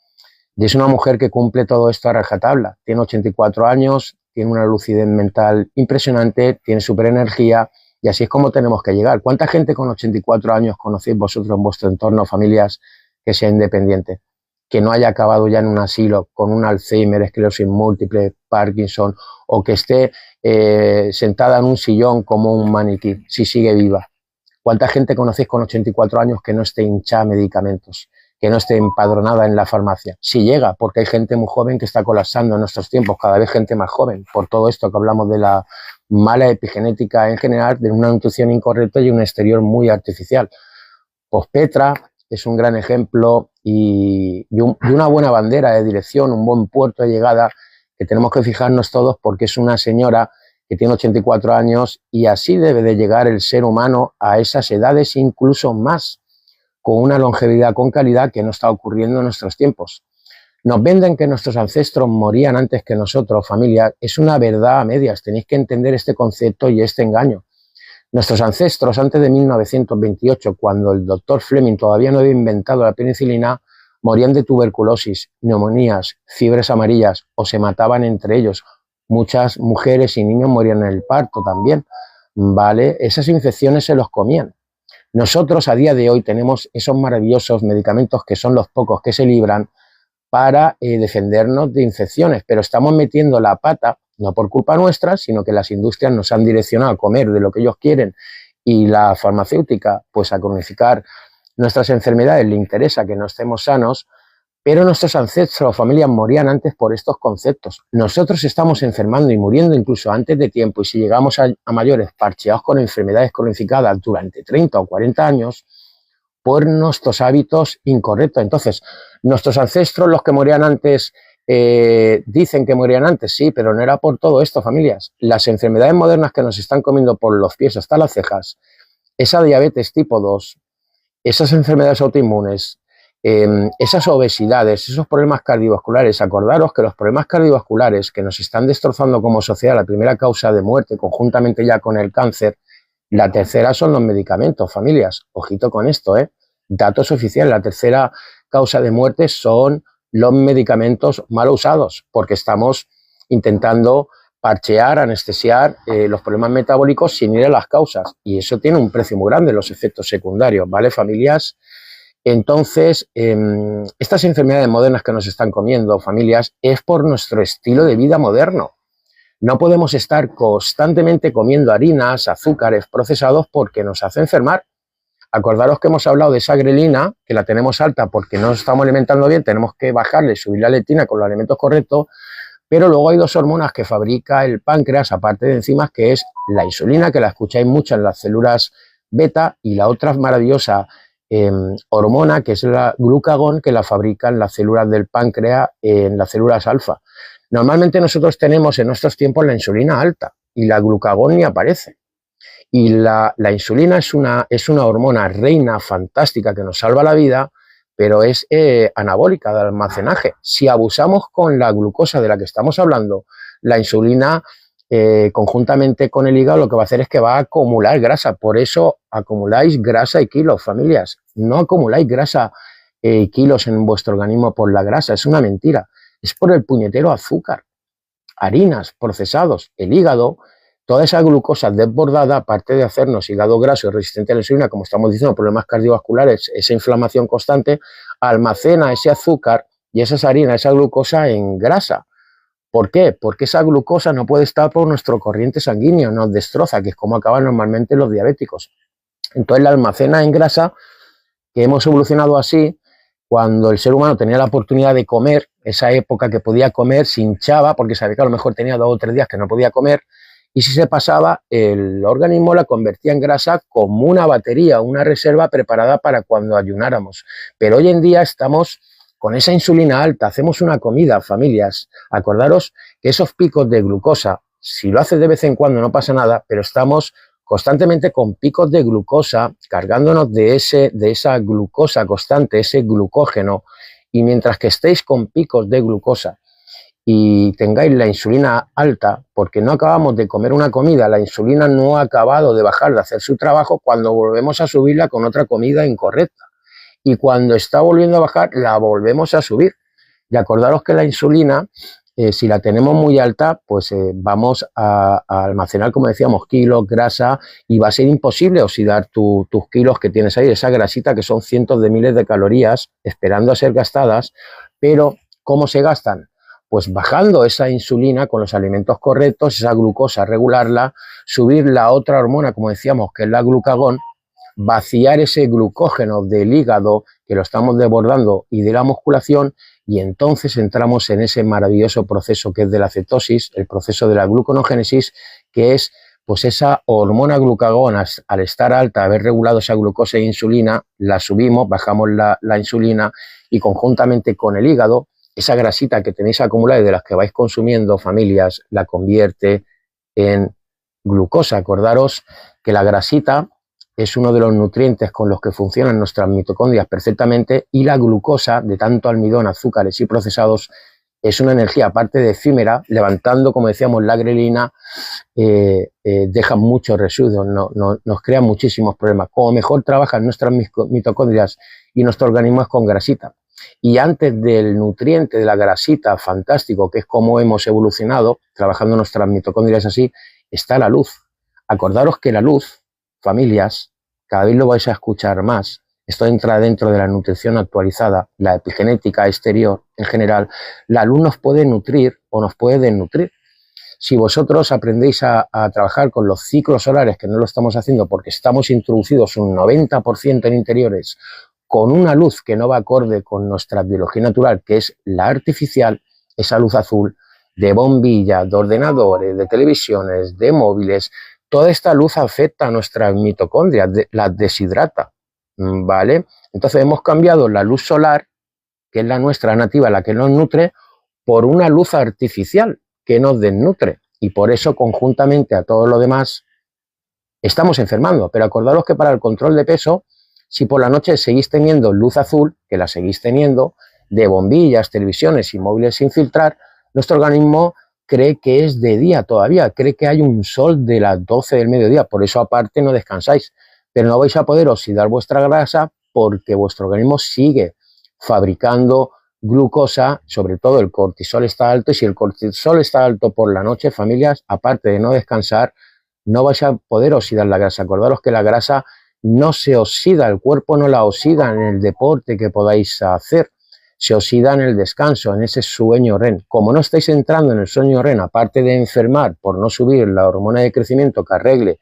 y es una mujer que cumple todo esto a rajatabla. Tiene 84 años, tiene una lucidez mental impresionante, tiene súper energía y así es como tenemos que llegar. ¿Cuánta gente con 84 años conocéis vosotros en vuestro entorno, familias, que sea independiente, que no haya acabado ya en un asilo con un Alzheimer, esclerosis múltiple, Parkinson, o que esté sentada en un sillón como un maniquí, si sigue viva? ¿Cuánta gente conocéis con 84 años que no esté hinchada a medicamentos, que no esté empadronada en la farmacia? Si llega, porque hay gente muy joven que está colapsando en nuestros tiempos, cada vez gente más joven, por todo esto que hablamos de la mala epigenética en general, de una nutrición incorrecta y un exterior muy artificial. Pues Petra es un gran ejemplo y una buena bandera de dirección, un buen puerto de llegada que tenemos que fijarnos todos, porque es una señora que tiene 84 años y así debe de llegar el ser humano a esas edades, incluso más, con una longevidad con calidad que no está ocurriendo en nuestros tiempos. Nos venden que nuestros ancestros morían antes que nosotros, familia. Es una verdad a medias, tenéis que entender este concepto y este engaño. Nuestros ancestros, antes de 1928, cuando el doctor Fleming todavía no había inventado la penicilina, morían de tuberculosis, neumonías, fiebres amarillas o se mataban entre ellos. Muchas mujeres y niños morían en el parto también, ¿vale? Esas infecciones se los comían. Nosotros a día de hoy tenemos esos maravillosos medicamentos que son los pocos que se libran para defendernos de infecciones, pero estamos metiendo la pata, no por culpa nuestra, sino que las industrias nos han direccionado a comer de lo que ellos quieren y la farmacéutica pues a cronificar nuestras enfermedades. Le interesa que no estemos sanos, pero nuestros ancestros o familias morían antes por estos conceptos. Nosotros estamos enfermando y muriendo incluso antes de tiempo, y si llegamos a mayores parcheados con enfermedades cronificadas durante 30 o 40 años, por nuestros hábitos incorrectos. Entonces, nuestros ancestros, los que morían antes, dicen que morían antes, sí, pero no era por todo esto, familias. Las enfermedades modernas que nos están comiendo por los pies hasta las cejas, esa diabetes tipo 2, esas enfermedades autoinmunes, esas obesidades, esos problemas cardiovasculares. Acordaros que los problemas cardiovasculares que nos están destrozando como sociedad, la primera causa de muerte, conjuntamente ya con el cáncer, La tercera son los medicamentos, familias. Ojito con esto, ¿eh? Datos oficiales. La tercera causa de muerte son los medicamentos mal usados, porque estamos intentando parchear, anestesiar los problemas metabólicos sin ir a las causas. Y eso tiene un precio muy grande, los efectos secundarios, ¿vale, familias? Entonces, estas enfermedades modernas que nos están comiendo, familias, es por nuestro estilo de vida moderno. No podemos estar constantemente comiendo harinas, azúcares procesados porque nos hace enfermar. Acordaros que hemos hablado de esa grelina, que la tenemos alta porque no nos estamos alimentando bien, tenemos que bajarle, subir la leptina con los alimentos correctos, pero luego hay dos hormonas que fabrica el páncreas, aparte de enzimas, que es la insulina, que la escucháis mucho en las células beta, y la otra maravillosa hormona, que es la glucagón, que la fabrican las células del páncreas en las células alfa. Normalmente nosotros tenemos en nuestros tiempos la insulina alta y la glucagón ni aparece. Y la insulina es una hormona reina fantástica que nos salva la vida, pero es anabólica de almacenaje. Si abusamos con la glucosa de la que estamos hablando, la insulina conjuntamente con el hígado lo que va a hacer es que va a acumular grasa. Por eso acumuláis grasa y kilos, familias. No acumuláis grasa y kilos en vuestro organismo por la grasa, es una mentira. Es por el puñetero azúcar, harinas, procesados, el hígado, toda esa glucosa desbordada, aparte de hacernos hígado graso y resistente a la insulina, como estamos diciendo, problemas cardiovasculares, esa inflamación constante, almacena ese azúcar y esas harinas, esa glucosa en grasa. ¿Por qué? Porque esa glucosa no puede estar por nuestro corriente sanguíneo, nos destroza, que es como acaban normalmente los diabéticos. Entonces la almacena en grasa, que hemos evolucionado así. Cuando el ser humano tenía la oportunidad de comer, esa época que podía comer, se hinchaba porque sabía que a lo mejor tenía 2 o 3 días que no podía comer, y si se pasaba, el organismo la convertía en grasa como una batería, una reserva preparada para cuando ayunáramos. Pero hoy en día estamos con esa insulina alta, hacemos una comida, familias. Acordaros que esos picos de glucosa, si lo haces de vez en cuando no pasa nada, pero estamos constantemente con picos de glucosa, cargándonos de esa glucosa constante, ese glucógeno, y mientras que estéis con picos de glucosa y tengáis la insulina alta, porque no acabamos de comer una comida, la insulina no ha acabado de bajar, de hacer su trabajo, cuando volvemos a subirla con otra comida incorrecta. Y cuando está volviendo a bajar, la volvemos a subir. Y acordaros que la insulina, si la tenemos muy alta, pues vamos a almacenar, como decíamos, kilos, grasa, y va a ser imposible oxidar tus kilos que tienes ahí, esa grasita que son cientos de miles de calorías esperando a ser gastadas. Pero ¿cómo se gastan? Pues bajando esa insulina con los alimentos correctos, esa glucosa, regularla, subir la otra hormona, como decíamos, que es la glucagón, vaciar ese glucógeno del hígado, que lo estamos desbordando, y de la musculación, y entonces entramos en ese maravilloso proceso que es de la cetosis, el proceso de la gluconogénesis, que es pues esa hormona glucagón, al estar alta, haber regulado esa glucosa e insulina, la subimos, bajamos la insulina, y conjuntamente con el hígado, esa grasita que tenéis acumulada y de las que vais consumiendo, familias, la convierte en glucosa. Acordaros que la grasita es uno de los nutrientes con los que funcionan nuestras mitocondrias perfectamente, y la glucosa, de tanto almidón, azúcares y procesados, es una energía, aparte de efímera, levantando, como decíamos, la grelina, deja muchos residuos, nos crea muchísimos problemas. Como mejor trabajan nuestras mitocondrias y nuestro organismo es con grasita. Y antes del nutriente de la grasita, fantástico, que es como hemos evolucionado, trabajando nuestras mitocondrias así, está la luz. Acordaros que la luz, familias, cada vez lo vais a escuchar más, esto entra dentro de la nutrición actualizada, la epigenética exterior en general. La luz nos puede nutrir o nos puede desnutrir. Si vosotros aprendéis a trabajar con los ciclos solares, que no lo estamos haciendo porque estamos introducidos un 90% en interiores, con una luz que no va acorde con nuestra biología natural, que es la artificial, esa luz azul de bombillas, de ordenadores, de televisiones, de móviles, toda esta luz afecta a nuestras mitocondrias, las deshidrata, ¿vale? Entonces hemos cambiado la luz solar, que es la nuestra nativa, la que nos nutre, por una luz artificial que nos desnutre, y por eso conjuntamente a todo lo demás estamos enfermando. Pero acordaros que para el control de peso, si por la noche seguís teniendo luz azul, que la seguís teniendo, de bombillas, televisiones y móviles sin filtrar, nuestro organismo cree que es de día todavía, cree que hay un sol de las 12 del mediodía, por eso aparte no descansáis, pero no vais a poder oxidar vuestra grasa porque vuestro organismo sigue fabricando glucosa, sobre todo el cortisol está alto, y si el cortisol está alto por la noche, familias, aparte de no descansar, no vais a poder oxidar la grasa. Acordaros que la grasa no se oxida, el cuerpo no la oxida en el deporte que podáis hacer, se oxida en el descanso, en ese sueño REM. Como no estáis entrando en el sueño REM, aparte de enfermar por no subir la hormona de crecimiento que arregle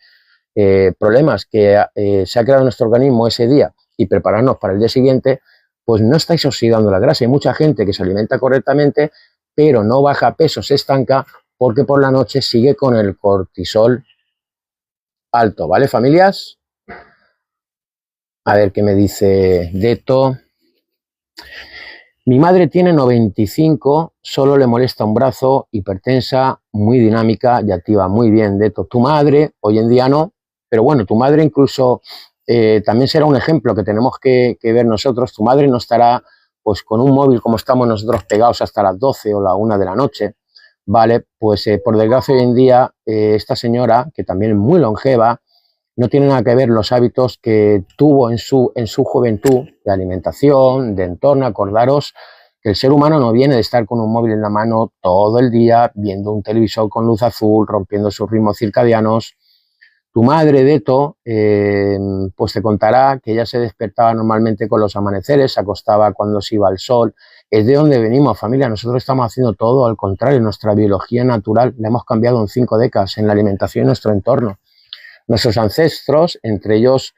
problemas que se ha creado en nuestro organismo ese día y prepararnos para el día siguiente, pues no estáis oxidando la grasa. Hay mucha gente que se alimenta correctamente, pero no baja peso, se estanca porque por la noche sigue con el cortisol alto, ¿vale, familias? A ver qué me dice Deto. Mi madre tiene 95, solo le molesta un brazo, hipertensa, muy dinámica y activa. Muy bien, Deto. Tu madre, hoy en día no, pero bueno, tu madre incluso también será un ejemplo que tenemos que ver nosotros. Tu madre no estará pues con un móvil como estamos nosotros pegados hasta las 12 o la 1 de la noche, ¿vale? Pues por desgracia hoy en día esta señora, que también es muy longeva, no tiene nada que ver los hábitos que tuvo en su juventud de alimentación, de entorno. Acordaros que el ser humano no viene de estar con un móvil en la mano todo el día, viendo un televisor con luz azul, rompiendo sus ritmos circadianos. Tu madre, Deto, pues te contará que ella se despertaba normalmente con los amaneceres, se acostaba cuando se iba el sol. Es de donde venimos, familia. Nosotros estamos haciendo todo al contrario. Nuestra biología natural la hemos cambiado en 5 décadas en la alimentación y nuestro entorno. Nuestros ancestros, entre ellos,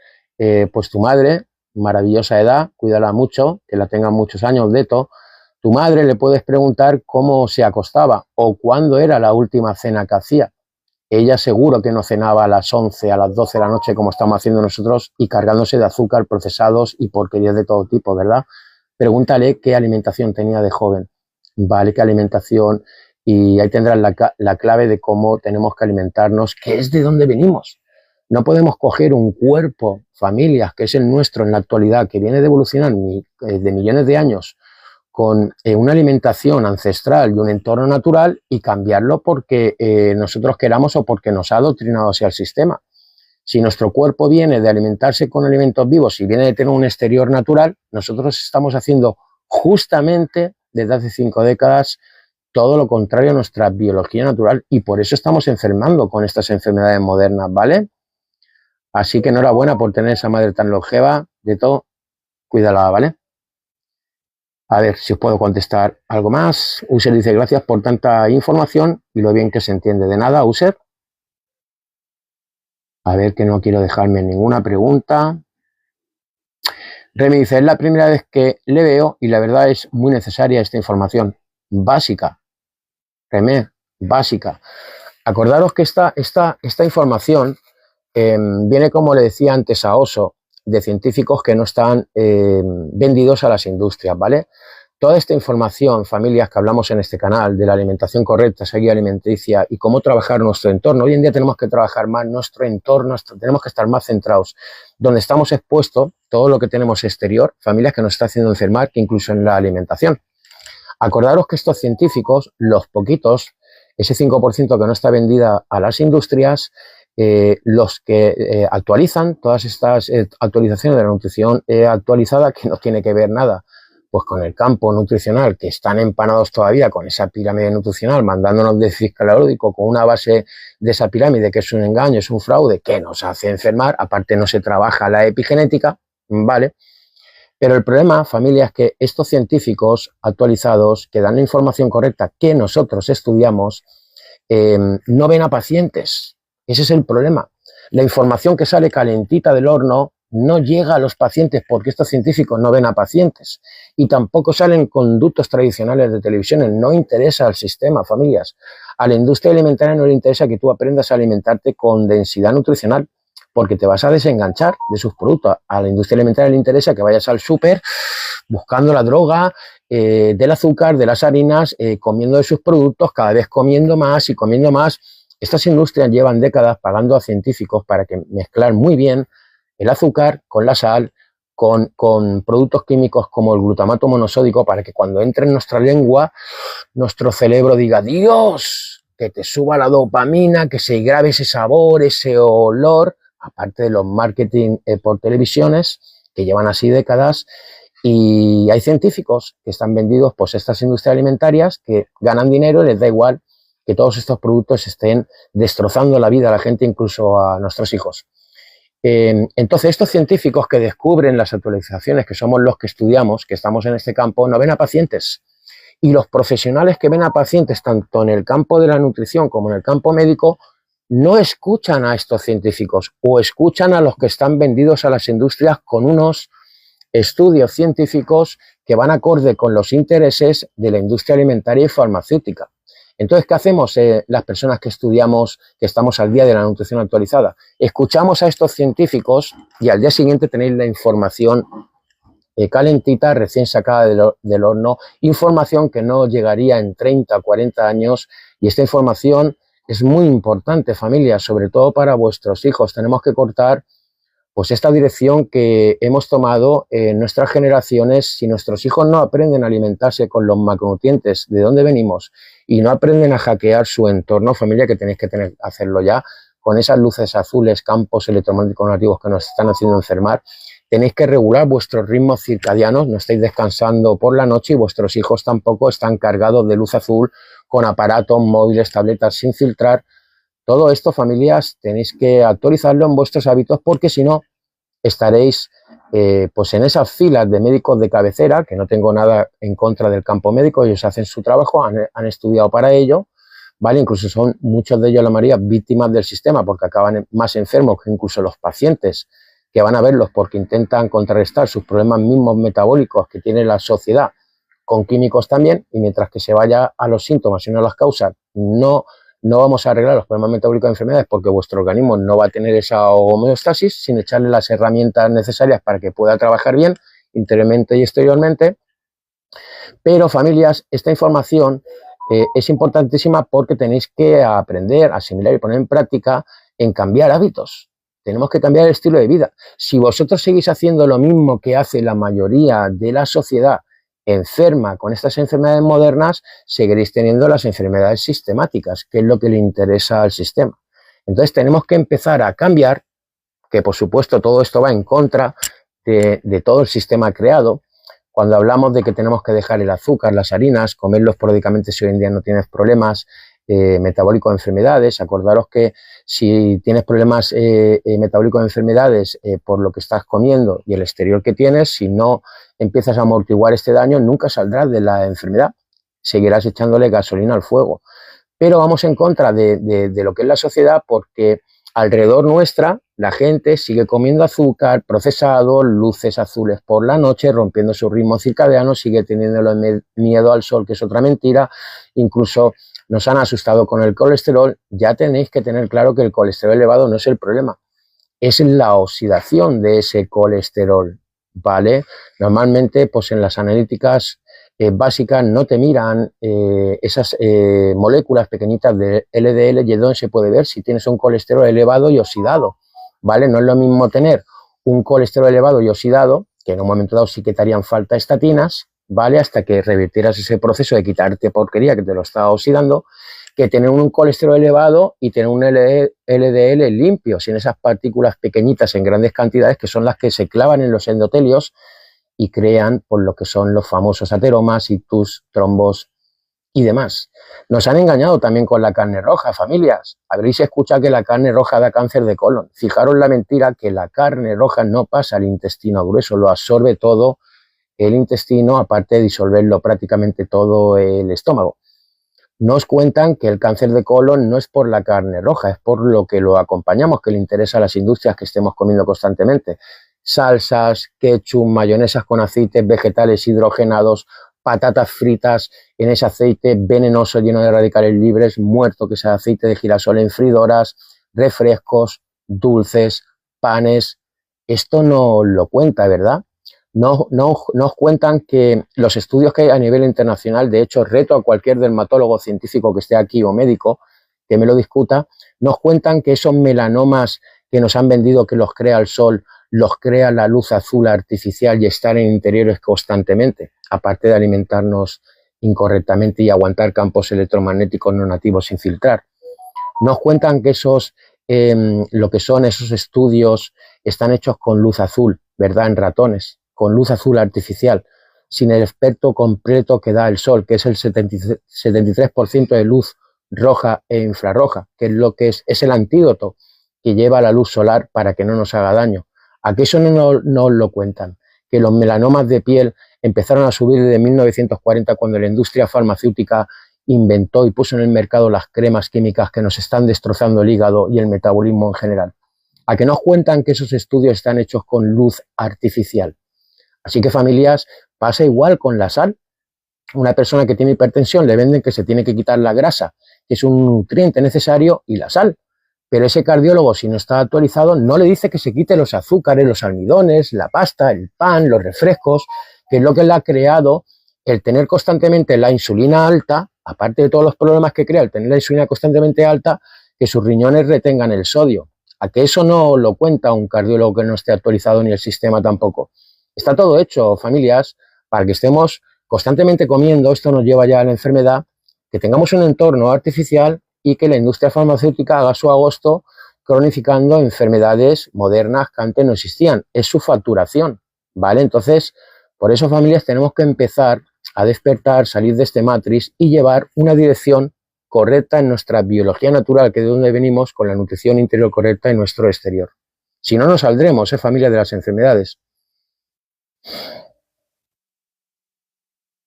pues tu madre, maravillosa edad, cuídala mucho, que la tenga muchos años, Deto. Tu madre le puedes preguntar cómo se acostaba o cuándo era la última cena que hacía. Ella seguro que no cenaba a las 11, a las 12 de la noche como estamos haciendo nosotros y cargándose de azúcar, procesados y porquerías de todo tipo, ¿verdad? Pregúntale qué alimentación tenía de joven, ¿vale? Qué alimentación, y ahí tendrás la clave de cómo tenemos que alimentarnos, que es de dónde venimos. No podemos coger un cuerpo, familias, que es el nuestro en la actualidad, que viene de evolucionar de millones de años, con una alimentación ancestral y un entorno natural y cambiarlo porque nosotros queramos o porque nos ha adoctrinado hacia el sistema. Si nuestro cuerpo viene de alimentarse con alimentos vivos y viene de tener un exterior natural, nosotros estamos haciendo justamente desde hace 5 décadas todo lo contrario a nuestra biología natural y por eso estamos enfermando con estas enfermedades modernas, ¿vale? Así que enhorabuena por tener esa madre tan longeva, de todo, cuídala, ¿vale? A ver si os puedo contestar algo más. User dice, gracias por tanta información y lo bien que se entiende. De nada, User. A ver, que no quiero dejarme ninguna pregunta. Remy dice, es la primera vez que le veo y la verdad es muy necesaria esta información. Básica. Remy, básica. Acordaros que esta información viene, como le decía antes a Oso, de científicos que no están vendidos a las industrias, ¿vale? Toda esta información, familias, que hablamos en este canal de la alimentación correcta, esa guía alimenticia y cómo trabajar nuestro entorno. Hoy en día tenemos que trabajar más nuestro entorno, tenemos que estar más centrados. Donde estamos expuestos, todo lo que tenemos exterior, familias que nos está haciendo enfermar, que incluso en la alimentación. Acordaros que estos científicos, los poquitos, ese 5% que no está vendida a las industrias, los que actualizan todas estas actualizaciones de la nutrición actualizada, que no tiene que ver nada pues con el campo nutricional, que están empanados todavía con esa pirámide nutricional, mandándonos déficit calórico con una base de esa pirámide que es un engaño, es un fraude, que nos hace enfermar. Aparte no se trabaja la epigenética, ¿vale? Pero el problema, familia, es que estos científicos actualizados, que dan la información correcta que nosotros estudiamos, no ven a pacientes. Ese es el problema. La información que sale calentita del horno no llega a los pacientes porque estos científicos no ven a pacientes y tampoco salen conductos tradicionales de televisión. No interesa al sistema, familias. A la industria alimentaria no le interesa que tú aprendas a alimentarte con densidad nutricional porque te vas a desenganchar de sus productos. A la industria alimentaria le interesa que vayas al súper buscando la droga del azúcar, de las harinas, comiendo de sus productos, cada vez comiendo más y comiendo más. Estas industrias llevan décadas pagando a científicos para que mezclar muy bien el azúcar con la sal, con productos químicos como el glutamato monosódico, para que cuando entre en nuestra lengua, nuestro cerebro diga, Dios, que te suba la dopamina, que se grabe ese sabor, ese olor, aparte de los marketing por televisiones, que llevan así décadas, y hay científicos que están vendidos por estas industrias alimentarias que ganan dinero y les da igual que todos estos productos estén destrozando la vida a la gente, incluso a nuestros hijos. Entonces, estos científicos que descubren las actualizaciones, que somos los que estudiamos, que estamos en este campo, no ven a pacientes. Y los profesionales que ven a pacientes, tanto en el campo de la nutrición como en el campo médico, no escuchan a estos científicos o escuchan a los que están vendidos a las industrias con unos estudios científicos que van acorde con los intereses de la industria alimentaria y farmacéutica. Entonces, ¿qué hacemos las personas que estudiamos, que estamos al día de la nutrición actualizada? Escuchamos a estos científicos y al día siguiente tenéis la información calentita, recién sacada del horno, información que no llegaría en 30 o 40 años, y esta información es muy importante, familia, sobre todo para vuestros hijos. Tenemos que cortar pues esta dirección que hemos tomado en nuestras generaciones. Si nuestros hijos no aprenden a alimentarse con los macronutrientes de dónde venimos y no aprenden a hackear su entorno, familia, que tenéis que hacerlo ya, con esas luces azules, campos electromagnéticos nativos que nos están haciendo enfermar, tenéis que regular vuestros ritmos circadianos, no estáis descansando por la noche y vuestros hijos tampoco están cargados de luz azul con aparatos móviles, tabletas sin filtrar. Todo esto, familias, tenéis que actualizarlo en vuestros hábitos, porque si no estaréis pues en esas filas de médicos de cabecera, que no tengo nada en contra del campo médico, ellos hacen su trabajo, han estudiado para ello, ¿vale? Incluso son muchos de ellos, la mayoría, víctimas del sistema, porque acaban más enfermos que incluso los pacientes que van a verlos, porque intentan contrarrestar sus problemas mismos metabólicos que tiene la sociedad con químicos también, y mientras que se vaya a los síntomas y no a las causas, no vamos a arreglar los problemas metabólicos de enfermedades, porque vuestro organismo no va a tener esa homeostasis sin echarle las herramientas necesarias para que pueda trabajar bien interiormente y exteriormente. Pero, familias, esta información es importantísima porque tenéis que aprender, asimilar y poner en práctica en cambiar hábitos. Tenemos que cambiar el estilo de vida. Si vosotros seguís haciendo lo mismo que hace la mayoría de la sociedad enferma con estas enfermedades modernas, seguiréis teniendo las enfermedades sistemáticas, que es lo que le interesa al sistema. Entonces tenemos que empezar a cambiar, que por supuesto todo esto va en contra de todo el sistema creado. Cuando hablamos de que tenemos que dejar el azúcar, las harinas, comerlos pródicamente si hoy en día no tienes problemas metabólicos de enfermedades, acordaros que si tienes problemas metabólicos de enfermedades por lo que estás comiendo y el exterior que tienes, si no empiezas a amortiguar este daño, nunca saldrás de la enfermedad, seguirás echándole gasolina al fuego. Pero vamos en contra de lo que es la sociedad, porque alrededor nuestra la gente sigue comiendo azúcar, procesado, luces azules por la noche, rompiendo su ritmo circadiano, sigue teniendo miedo al sol, que es otra mentira. Incluso nos han asustado con el colesterol. Ya tenéis que tener claro que el colesterol elevado no es el problema, es la oxidación de ese colesterol, ¿vale? Normalmente, pues en las analíticas básicas no te miran esas moléculas pequeñitas de LDL, y es donde se puede ver si tienes un colesterol elevado y oxidado, ¿vale? No es lo mismo tener un colesterol elevado y oxidado, que en un momento dado sí que te harían falta estatinas, ¿vale? Hasta que revirtieras ese proceso de quitarte porquería que te lo estaba oxidando, que tener un colesterol elevado y tener un LDL limpio, sin esas partículas pequeñitas en grandes cantidades, que son las que se clavan en los endotelios y crean por lo que son los famosos ateromas, ictus, trombos y demás. Nos han engañado también con la carne roja, familias. Habréis escuchado que la carne roja da cáncer de colon. Fijaros la mentira, que la carne roja no pasa al intestino grueso, lo absorbe todo el intestino, aparte de disolverlo prácticamente todo el estómago. Nos cuentan que el cáncer de colon no es por la carne roja, es por lo que lo acompañamos, que le interesa a las industrias que estemos comiendo constantemente. Salsas, ketchup, mayonesas con aceites vegetales hidrogenados, patatas fritas en ese aceite venenoso lleno de radicales libres, muerto, que es aceite de girasol en fridoras, refrescos, dulces, panes. Esto no lo cuenta, ¿verdad? No os cuentan que los estudios que hay a nivel internacional, de hecho reto a cualquier dermatólogo científico que esté aquí o médico que me lo discuta, nos cuentan que esos melanomas que nos han vendido que los crea el sol, los crea la luz azul artificial y estar en interiores constantemente, aparte de alimentarnos incorrectamente y aguantar campos electromagnéticos no nativos sin filtrar. Nos cuentan que lo que son esos estudios están hechos con luz azul, ¿verdad? En ratones, con luz azul artificial, sin el efecto completo que da el sol, que es el 73% de luz roja e infrarroja, que es lo que es el antídoto que lleva la luz solar para que no nos haga daño. Aquí eso no nos lo cuentan, que los melanomas de piel empezaron a subir desde 1940 cuando la industria farmacéutica inventó y puso en el mercado las cremas químicas que nos están destrozando el hígado y el metabolismo en general. A que nos cuentan que esos estudios están hechos con luz artificial. Así que, familias, pasa igual con la sal. Una persona que tiene hipertensión le venden que se tiene que quitar la grasa, que es un nutriente necesario, y la sal. Pero ese cardiólogo, si no está actualizado, no le dice que se quite los azúcares, los almidones, la pasta, el pan, los refrescos, que es lo que le ha creado el tener constantemente la insulina alta, aparte de todos los problemas que crea el tener la insulina constantemente alta, que sus riñones retengan el sodio. A que eso no lo cuenta un cardiólogo que no esté actualizado ni el sistema tampoco. Está todo hecho, familias, para que estemos constantemente comiendo. Esto nos lleva ya a la enfermedad, que tengamos un entorno artificial y que la industria farmacéutica haga su agosto cronificando enfermedades modernas que antes no existían. Es su facturación, ¿vale? Entonces, por eso, familias, tenemos que empezar a despertar, salir de este matriz y llevar una dirección correcta en nuestra biología natural, que es de donde venimos, con la nutrición interior correcta en nuestro exterior. Si no, no saldremos, familia, de las enfermedades.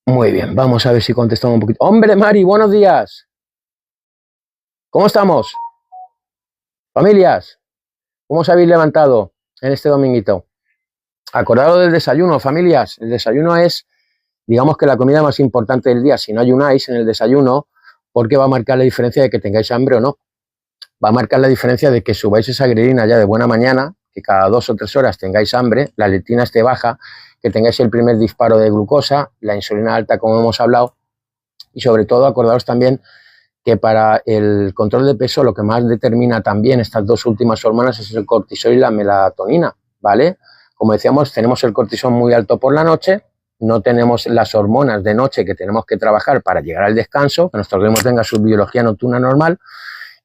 Muy bien, vamos a ver si contestamos un poquito. ¡Hombre, Mari, buenos días! ¿Cómo estamos? Familias, ¿cómo os habéis levantado en este dominguito? Acordaros del desayuno, familias. El desayuno es, digamos, que la comida más importante del día. Si no ayunáis en el desayuno, porque va a marcar la diferencia de que tengáis hambre o no. Va a marcar la diferencia de que subáis esa grelina ya de buena mañana, que cada 2 o 3 horas tengáis hambre, la leptina esté baja, que tengáis el primer disparo de glucosa, la insulina alta, como hemos hablado, y sobre todo acordaros también que para el control de peso lo que más determina también estas 2 últimas hormonas es el cortisol y la melatonina, ¿vale? Como decíamos, tenemos el cortisol muy alto por la noche, no tenemos las hormonas de noche que tenemos que trabajar para llegar al descanso, que nuestro organismo tenga su biología nocturna normal,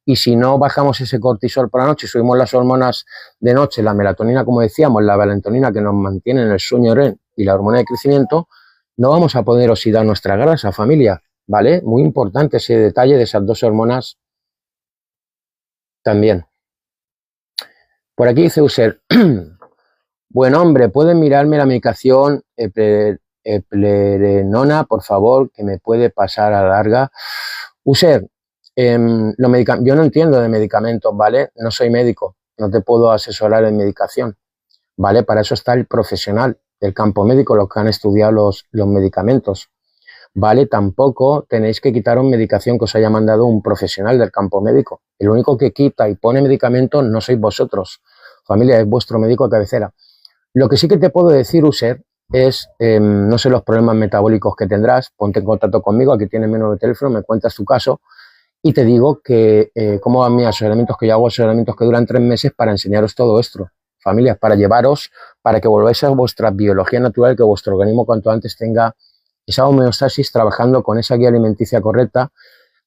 y si no bajamos ese cortisol por la noche, subimos las hormonas de noche, la melatonina, como decíamos, la melatonina que nos mantiene en el sueño REM y la hormona de crecimiento, no vamos a poder oxidar nuestra grasa, familia, ¿vale? Muy importante ese detalle de esas 2 hormonas también. Por aquí dice User, bueno, hombre, ¿pueden mirarme la medicación eplerenona, por favor, que me puede pasar a larga? User, yo no entiendo de medicamentos, ¿vale? No soy médico, no te puedo asesorar en medicación, ¿vale? Para eso está el profesional del campo médico, los que han estudiado los medicamentos, ¿vale? Tampoco tenéis que quitaros medicación que os haya mandado un profesional del campo médico. El único que quita y pone medicamentos no sois vosotros, familia, es vuestro médico de cabecera. Lo que sí que te puedo decir, User, es, no sé los problemas metabólicos que tendrás, ponte en contacto conmigo, aquí tienes mi número de teléfono, me cuentas tu caso y te digo que cómo van mis asesoramientos, que yo hago asesoramientos que duran 3 meses para enseñaros todo esto, familias, para llevaros, para que volváis a vuestra biología natural, que vuestro organismo cuanto antes tenga esa homeostasis trabajando con esa guía alimenticia correcta.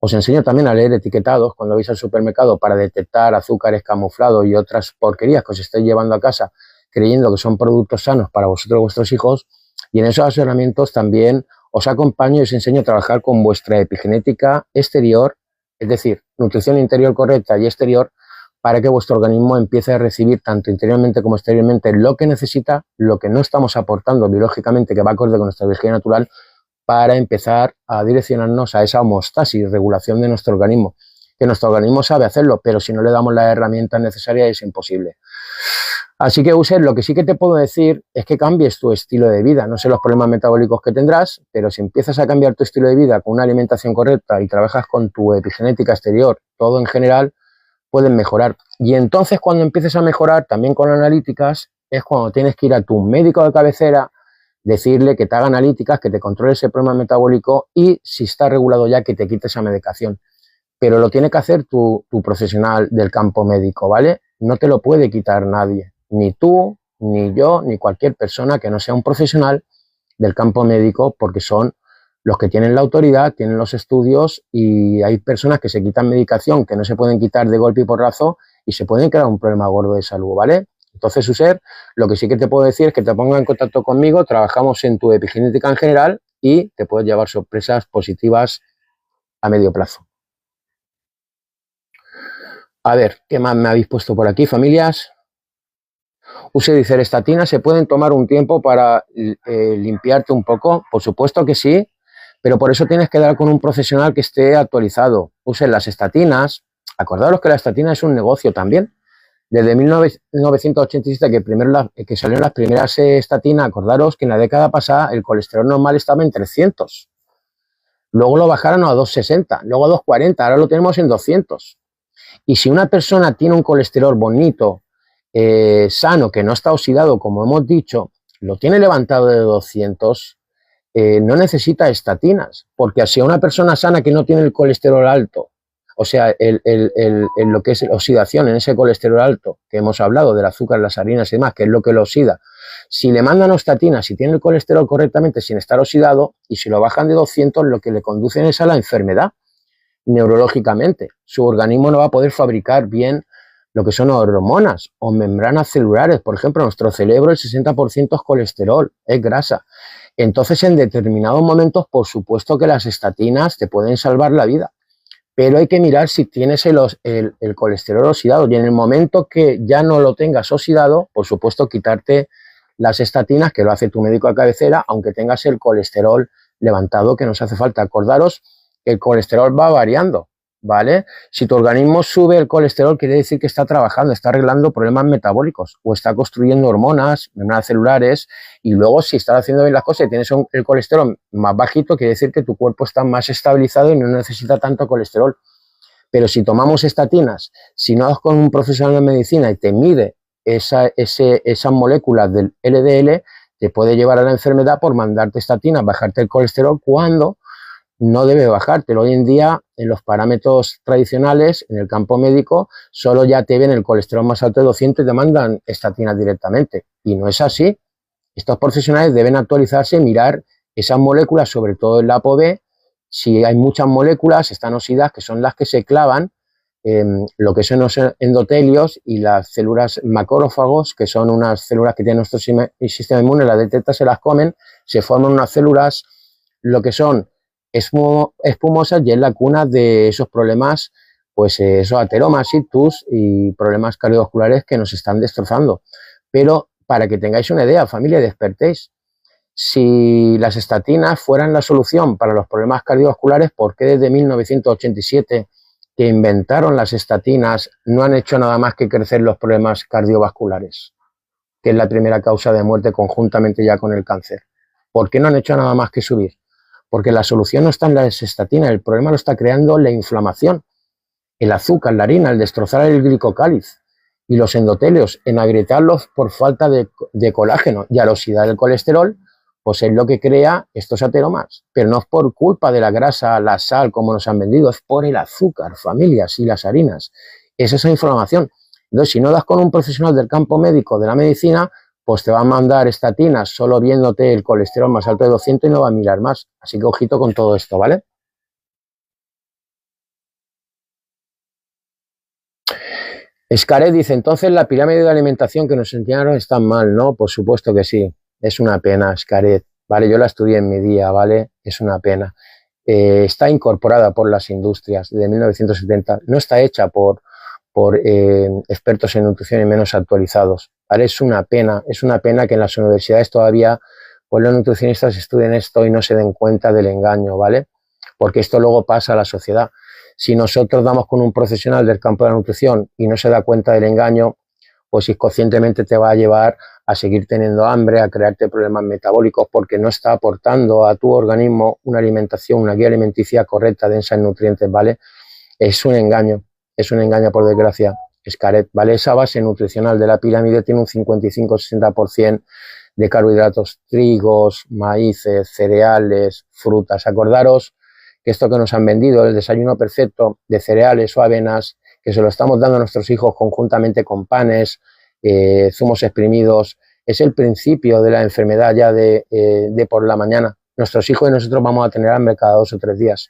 Os enseño también a leer etiquetados cuando vais al supermercado para detectar azúcares camuflados y otras porquerías que os estáis llevando a casa creyendo que son productos sanos para vosotros y vuestros hijos, y en esos asesoramientos también os acompaño y os enseño a trabajar con vuestra epigenética exterior, es decir, nutrición interior correcta y exterior, para que vuestro organismo empiece a recibir tanto interiormente como exteriormente lo que necesita, lo que no estamos aportando biológicamente, que va acorde con nuestra biología natural, para empezar a direccionarnos a esa homeostasis, regulación de nuestro organismo, que nuestro organismo sabe hacerlo, pero si no le damos las herramientas necesarias es imposible. Así que, User, lo que sí que te puedo decir es que cambies tu estilo de vida. No sé los problemas metabólicos que tendrás, pero si empiezas a cambiar tu estilo de vida con una alimentación correcta y trabajas con tu epigenética exterior, todo en general, pueden mejorar. Y entonces, cuando empieces a mejorar, también con analíticas, es cuando tienes que ir a tu médico de cabecera, decirle que te haga analíticas, que te controle ese problema metabólico y, si está regulado ya, que te quite esa medicación. Pero lo tiene que hacer tu profesional del campo médico, ¿vale? No te lo puede quitar nadie. Ni tú, ni yo, ni cualquier persona que no sea un profesional del campo médico, porque son Los que tienen la autoridad, tienen los estudios y hay personas que se quitan medicación que no se pueden quitar de golpe y porrazo y se pueden crear un problema gordo de salud, ¿vale? Entonces, User, lo que sí que te puedo decir es que te ponga en contacto conmigo, trabajamos en tu epigenética en general y te puedes llevar sorpresas positivas a medio plazo. A ver, ¿qué más me habéis puesto por aquí, familias? Use dicerestatina, ¿se pueden tomar un tiempo para limpiarte un poco? Por supuesto que sí, pero por eso tienes que dar con un profesional que esté actualizado. Usen las estatinas. Acordaros que la estatina es un negocio también. Desde 1987 que salieron las primeras estatinas, acordaros que en la década pasada el colesterol normal estaba en 300. Luego lo bajaron a 260, luego a 240, ahora lo tenemos en 200. Y si una persona tiene un colesterol bonito, sano, que no está oxidado, como hemos dicho, lo tiene levantado de 200, no necesita estatinas, porque si a una persona sana que no tiene el colesterol alto, o sea, lo que es oxidación en ese colesterol alto, que hemos hablado del azúcar, las harinas y demás, que es lo que lo oxida, si le mandan estatinas, si tiene el colesterol correctamente sin estar oxidado, y si lo bajan de 200, lo que le conducen es a la enfermedad, neurológicamente. Su organismo no va a poder fabricar bien lo que son hormonas o membranas celulares. Por ejemplo, nuestro cerebro, el 60% es colesterol, es grasa. Entonces, en determinados momentos, por supuesto que las estatinas te pueden salvar la vida, pero hay que mirar si tienes el colesterol oxidado y en el momento que ya no lo tengas oxidado, por supuesto, quitarte las estatinas, que lo hace tu médico a cabecera, aunque tengas el colesterol levantado, que nos hace falta. Acordaros que el colesterol va variando, ¿vale? Si tu organismo sube el colesterol, quiere decir que está trabajando, está arreglando problemas metabólicos o está construyendo hormonas, membranas celulares, y luego si estás haciendo bien las cosas y tienes el colesterol más bajito, quiere decir que tu cuerpo está más estabilizado y no necesita tanto colesterol. Pero si tomamos estatinas, si no vas con un profesional de medicina y te mide esas moléculas del LDL, te puede llevar a la enfermedad por mandarte estatinas, bajarte el colesterol cuando no debe bajártelo. Hoy en día, en los parámetros tradicionales, en el campo médico, solo ya te ven el colesterol más alto de 200 y te mandan estatinas directamente. Y no es así. Estos profesionales deben actualizarse y mirar esas moléculas, sobre todo el ApoB. Si hay muchas moléculas, están oxidadas, que son las que se clavan en lo que son los endotelios y las células macrófagos, que son unas células que tiene nuestro sistema inmune, las detecta, se las comen, se forman unas células, lo que son espumosas, y es la cuna de esos problemas, pues esos ateromas, ictus y problemas cardiovasculares que nos están destrozando. Pero para que tengáis una idea, familia, despertéis. Si las estatinas fueran la solución para los problemas cardiovasculares, ¿por qué desde 1987 que inventaron las estatinas no han hecho nada más que crecer los problemas cardiovasculares, que es la primera causa de muerte conjuntamente ya con el cáncer? ¿Por qué no han hecho nada más que subir? Porque la solución no está en las estatinas, el problema lo está creando la inflamación, el azúcar, la harina, el destrozar el glicocáliz y los endotelios, en agrietarlos por falta de colágeno, y al oxidar el colesterol, pues es lo que crea estos ateromas. Pero no es por culpa de la grasa, la sal, como nos han vendido, es por el azúcar, familias, y las harinas. Es esa inflamación. Entonces, si no das con un profesional del campo médico, de la medicina, pues te va a mandar estatinas solo viéndote el colesterol más alto de 200 y no va a mirar más. Así que ojito con todo esto, ¿vale? Escaret dice, entonces la pirámide de alimentación que nos enseñaron está mal, ¿no? Por supuesto que sí. Es una pena, Escaret, ¿vale? Yo la estudié en mi día, ¿vale? Es una pena. Está incorporada por las industrias de 1970. No está hecha por expertos en nutrición y menos actualizados, ¿vale? Es una pena que en las universidades todavía pues los nutricionistas estudien esto y no se den cuenta del engaño, ¿vale? Porque esto luego pasa a la sociedad. Si nosotros damos con un profesional del campo de la nutrición y no se da cuenta del engaño, pues inconscientemente te va a llevar a seguir teniendo hambre, a crearte problemas metabólicos, porque no está aportando a tu organismo una alimentación, una guía alimenticia correcta, densa en nutrientes, ¿vale? Es un engaño por desgracia, Escaret, ¿vale? Esa base nutricional de la pirámide tiene un 55-60% de carbohidratos, trigos, maíces, cereales, frutas. Acordaros que esto que nos han vendido, el desayuno perfecto de cereales o avenas, que se lo estamos dando a nuestros hijos conjuntamente con panes, zumos exprimidos, es el principio de la enfermedad ya de por la mañana. nuestros hijos y nosotros vamos a tener hambre cada 2 o 3 días.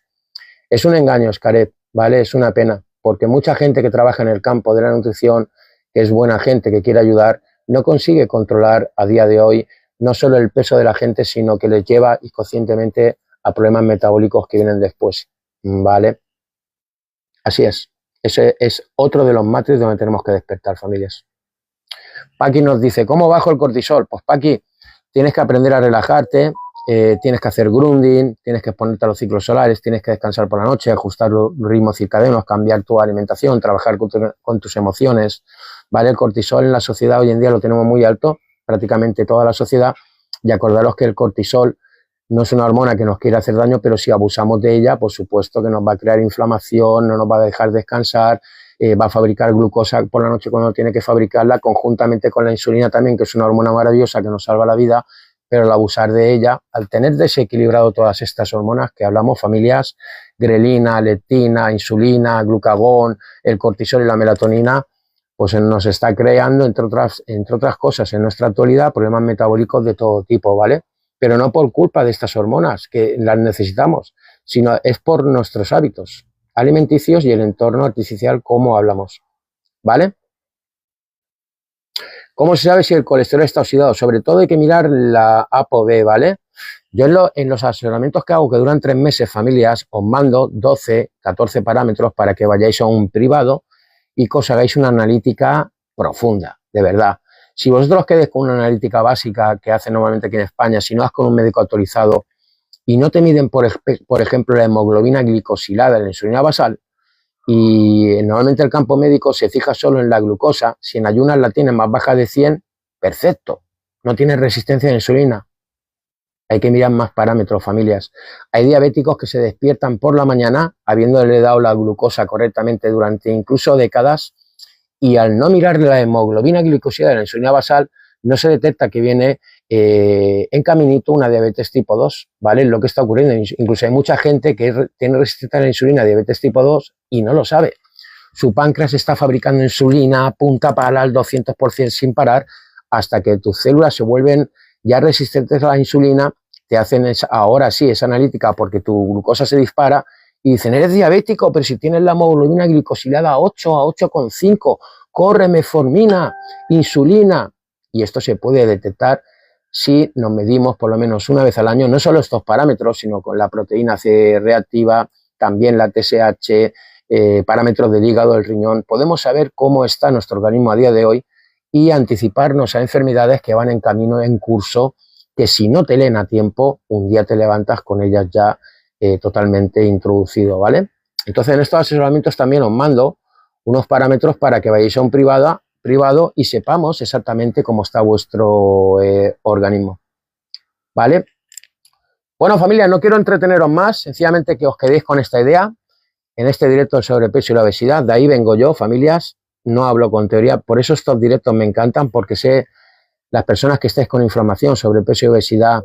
Es un engaño, Xcaret, ¿vale? Es una pena, porque mucha gente que trabaja en el campo de la nutrición, que es buena gente, que quiere ayudar, no consigue controlar a día de hoy no solo el peso de la gente, sino que les lleva inconscientemente a problemas metabólicos que vienen después, ¿vale? Así es. Ese es otro de los mates donde tenemos que despertar, familias. Paqui nos dice, ¿cómo bajo el cortisol? Pues Paqui, tienes que aprender a relajarte, tienes que hacer grounding, tienes que exponerte a los ciclos solares, tienes que descansar por la noche, ajustar los ritmos circadianos, cambiar tu alimentación, trabajar con tus emociones, ¿vale? El cortisol en la sociedad hoy en día lo tenemos muy alto, prácticamente toda la sociedad, y acordaros que el cortisol no es una hormona que nos quiere hacer daño, pero si abusamos de ella, por supuesto que nos va a crear inflamación, no nos va a dejar descansar, va a fabricar glucosa por la noche cuando tiene que fabricarla, conjuntamente con la insulina también, que es una hormona maravillosa que nos salva la vida, pero al abusar de ella, al tener desequilibrado todas estas hormonas que hablamos, familias, grelina, leptina, insulina, glucagón, el cortisol y la melatonina, pues nos está creando, entre otras cosas, en nuestra actualidad, problemas metabólicos de todo tipo, ¿vale? Pero no por culpa de estas hormonas, que las necesitamos, sino es por nuestros hábitos alimenticios y el entorno artificial, como hablamos, ¿vale? ¿Cómo se sabe si el colesterol está oxidado? Sobre todo hay que mirar la ApoB, ¿vale? Yo en los asesoramientos que hago, que duran 3 meses, familias, os mando 12, 14 parámetros para que vayáis a un privado y que os hagáis una analítica profunda, de verdad. Si vosotros quedáis con una analítica básica que hace normalmente aquí en España, si no vas con un médico autorizado y no te miden, por ejemplo, la hemoglobina glicosilada, la insulina basal, y normalmente el campo médico se fija solo en la glucosa, si en ayunas la tiene más baja de 100, perfecto, no tiene resistencia a la insulina. Hay que mirar más parámetros, familias. Hay diabéticos que se despiertan por la mañana habiéndole dado la glucosa correctamente durante incluso décadas y al no mirar la hemoglobina glicosilada de la insulina basal no se detecta que viene en caminito una diabetes tipo 2, ¿vale? Lo que está ocurriendo. Incluso hay mucha gente que tiene resistencia a la insulina, diabetes tipo 2 y no lo sabe. Su páncreas está fabricando insulina punta pala al 200% sin parar hasta que tus células se vuelven ya resistentes a la insulina, te hacen ahora sí esa analítica porque tu glucosa se dispara y dicen, eres diabético, pero si tienes la hemoglobina glicosilada a 8, a 8,5, corre metformina, insulina. Y esto se puede detectar si nos medimos por lo menos una vez al año, no solo estos parámetros, sino con la proteína C reactiva, también la TSH, parámetros del hígado, del riñón. Podemos saber cómo está nuestro organismo a día de hoy y anticiparnos a enfermedades que van en camino, en curso, que si no te leen a tiempo, un día te levantas con ellas ya totalmente introducido, ¿vale? Entonces en estos asesoramientos también os mando unos parámetros para que vayáis a un privado y sepamos exactamente cómo está vuestro organismo, ¿vale? Bueno, familia, no quiero entreteneros más, sencillamente que os quedéis con esta idea en este directo del sobrepeso y la obesidad. De ahí vengo yo, familias, no hablo con teoría, por eso estos directos me encantan, porque sé las personas que estáis con inflamación, sobrepeso y obesidad,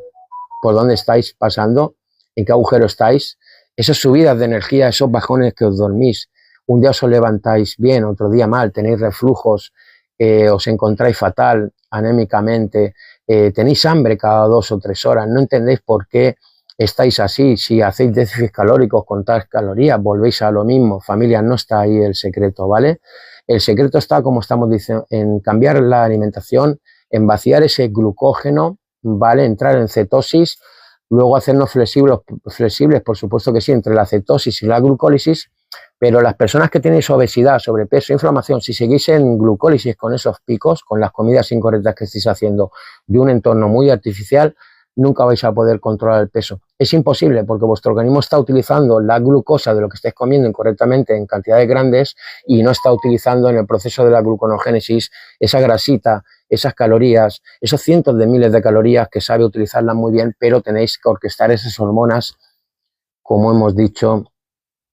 por dónde estáis pasando, en qué agujero estáis, esas subidas de energía, esos bajones que os dormís, un día os levantáis bien, otro día mal, tenéis reflujos, os encontráis fatal anémicamente, tenéis hambre cada 2 o 3 horas, no entendéis por qué estáis así, si hacéis déficits calóricos, contáis calorías, volvéis a lo mismo, familia, no está ahí el secreto, ¿vale? El secreto está, como estamos diciendo, en cambiar la alimentación, en vaciar ese glucógeno, ¿vale? Entrar en cetosis, luego hacernos flexibles, por supuesto que sí, entre la cetosis y la glucólisis, pero las personas que tenéis obesidad, sobrepeso, inflamación, si seguís en glucólisis con esos picos, con las comidas incorrectas que estáis haciendo de un entorno muy artificial, nunca vais a poder controlar el peso. Es imposible porque vuestro organismo está utilizando la glucosa de lo que estáis comiendo incorrectamente en cantidades grandes y no está utilizando en el proceso de la gluconogénesis esa grasita, esas calorías, esos cientos de miles de calorías que sabe utilizarlas muy bien, pero tenéis que orquestar esas hormonas, como hemos dicho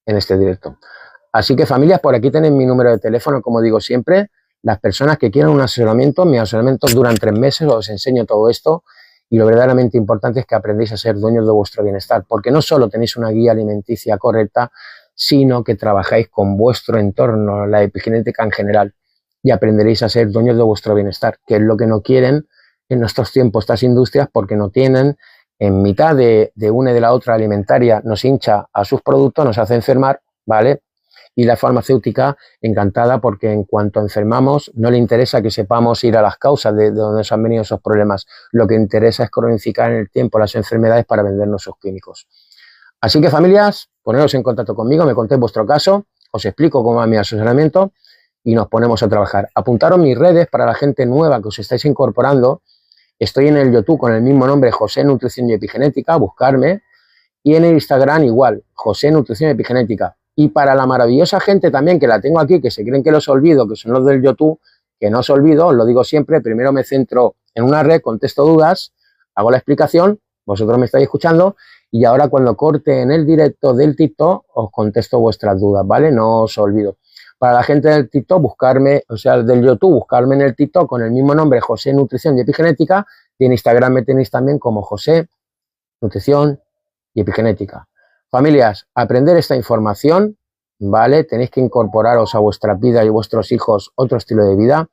en este directo. Así que, familias, por aquí tenéis mi número de teléfono, como digo siempre. Las personas que quieran un asesoramiento, mis asesoramientos duran 3 meses, os enseño todo esto y lo verdaderamente importante es que aprendéis a ser dueños de vuestro bienestar, porque no solo tenéis una guía alimenticia correcta, sino que trabajáis con vuestro entorno, la epigenética en general, y aprenderéis a ser dueños de vuestro bienestar, que es lo que no quieren en nuestros tiempos estas industrias porque no tienen en mitad de una y de la otra alimentaria nos hincha a sus productos, nos hace enfermar, ¿vale? Y la farmacéutica encantada porque en cuanto enfermamos no le interesa que sepamos ir a las causas de donde nos han venido esos problemas. Lo que interesa es cronificar en el tiempo las enfermedades para vendernos sus químicos. Así que familias, poneros en contacto conmigo, me contéis vuestro caso, os explico cómo va mi asesoramiento y nos ponemos a trabajar. Apuntaros mis redes para la gente nueva que os estáis incorporando. Estoy en el YouTube con el mismo nombre, José Nutrición y Epigenética, buscarme. Y en el Instagram igual, José Nutrición y Epigenética. Y para la maravillosa gente también que la tengo aquí, que se creen que los olvido, que son los del YouTube, que no os olvido, os lo digo siempre, primero me centro en una red, contesto dudas, hago la explicación, vosotros me estáis escuchando, y ahora cuando corte en el directo del TikTok, os contesto vuestras dudas, ¿vale? No os olvido. Para la gente del TikTok, buscarme, o sea, del YouTube, buscarme en el TikTok con el mismo nombre, José Nutrición y Epigenética, y en Instagram me tenéis también como José Nutrición y Epigenética. Familias, aprender esta información, ¿vale? Tenéis que incorporaros a vuestra vida y vuestros hijos otro estilo de vida.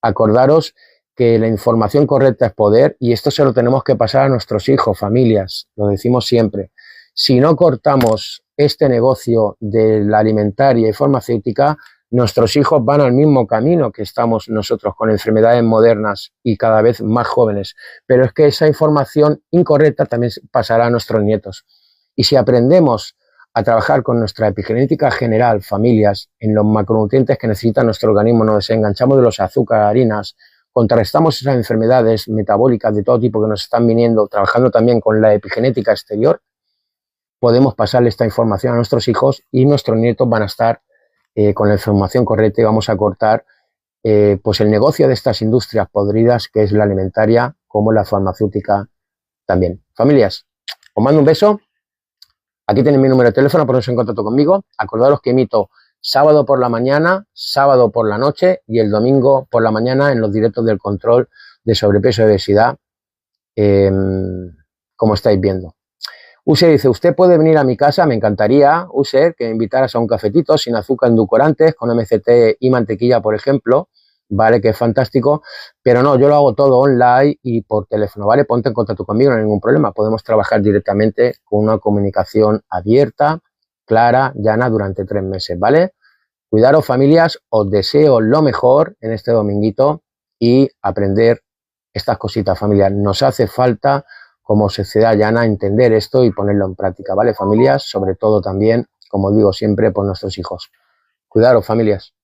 Acordaros que la información correcta es poder y esto se lo tenemos que pasar a nuestros hijos, familias, lo decimos siempre. Si no cortamos este negocio de la alimentaria y farmacéutica, nuestros hijos van al mismo camino que estamos nosotros con enfermedades modernas y cada vez más jóvenes. Pero es que esa información incorrecta también pasará a nuestros nietos. Y si aprendemos a trabajar con nuestra epigenética general, familias, en los macronutrientes que necesita nuestro organismo, nos desenganchamos de los azúcares, harinas, contrarrestamos esas enfermedades metabólicas de todo tipo que nos están viniendo, trabajando también con la epigenética exterior, podemos pasarle esta información a nuestros hijos y nuestros nietos van a estar con la información correcta y vamos a cortar pues el negocio de estas industrias podridas que es la alimentaria como la farmacéutica también. Familias, os mando un beso. Aquí tenéis mi número de teléfono, poneros en contacto conmigo. Acordaros que emito sábado por la mañana, sábado por la noche y el domingo por la mañana en los directos del control de sobrepeso y obesidad, como estáis viendo. User dice, ¿usted puede venir a mi casa? Me encantaría, User, que me invitaras a un cafetito sin azúcar edulcorantes, con MCT y mantequilla, por ejemplo, ¿vale? Que es fantástico, pero no, yo lo hago todo online y por teléfono, ¿vale? Ponte en contacto conmigo, no hay ningún problema, podemos trabajar directamente con una comunicación abierta, clara, llana durante 3 meses, ¿vale? Cuidaros familias, os deseo lo mejor en este dominguito y aprender estas cositas, familias, nos hace falta como sociedad llana entender esto y ponerlo en práctica, ¿vale? Familias, sobre todo también, como digo siempre, por nuestros hijos. Cuidaros familias.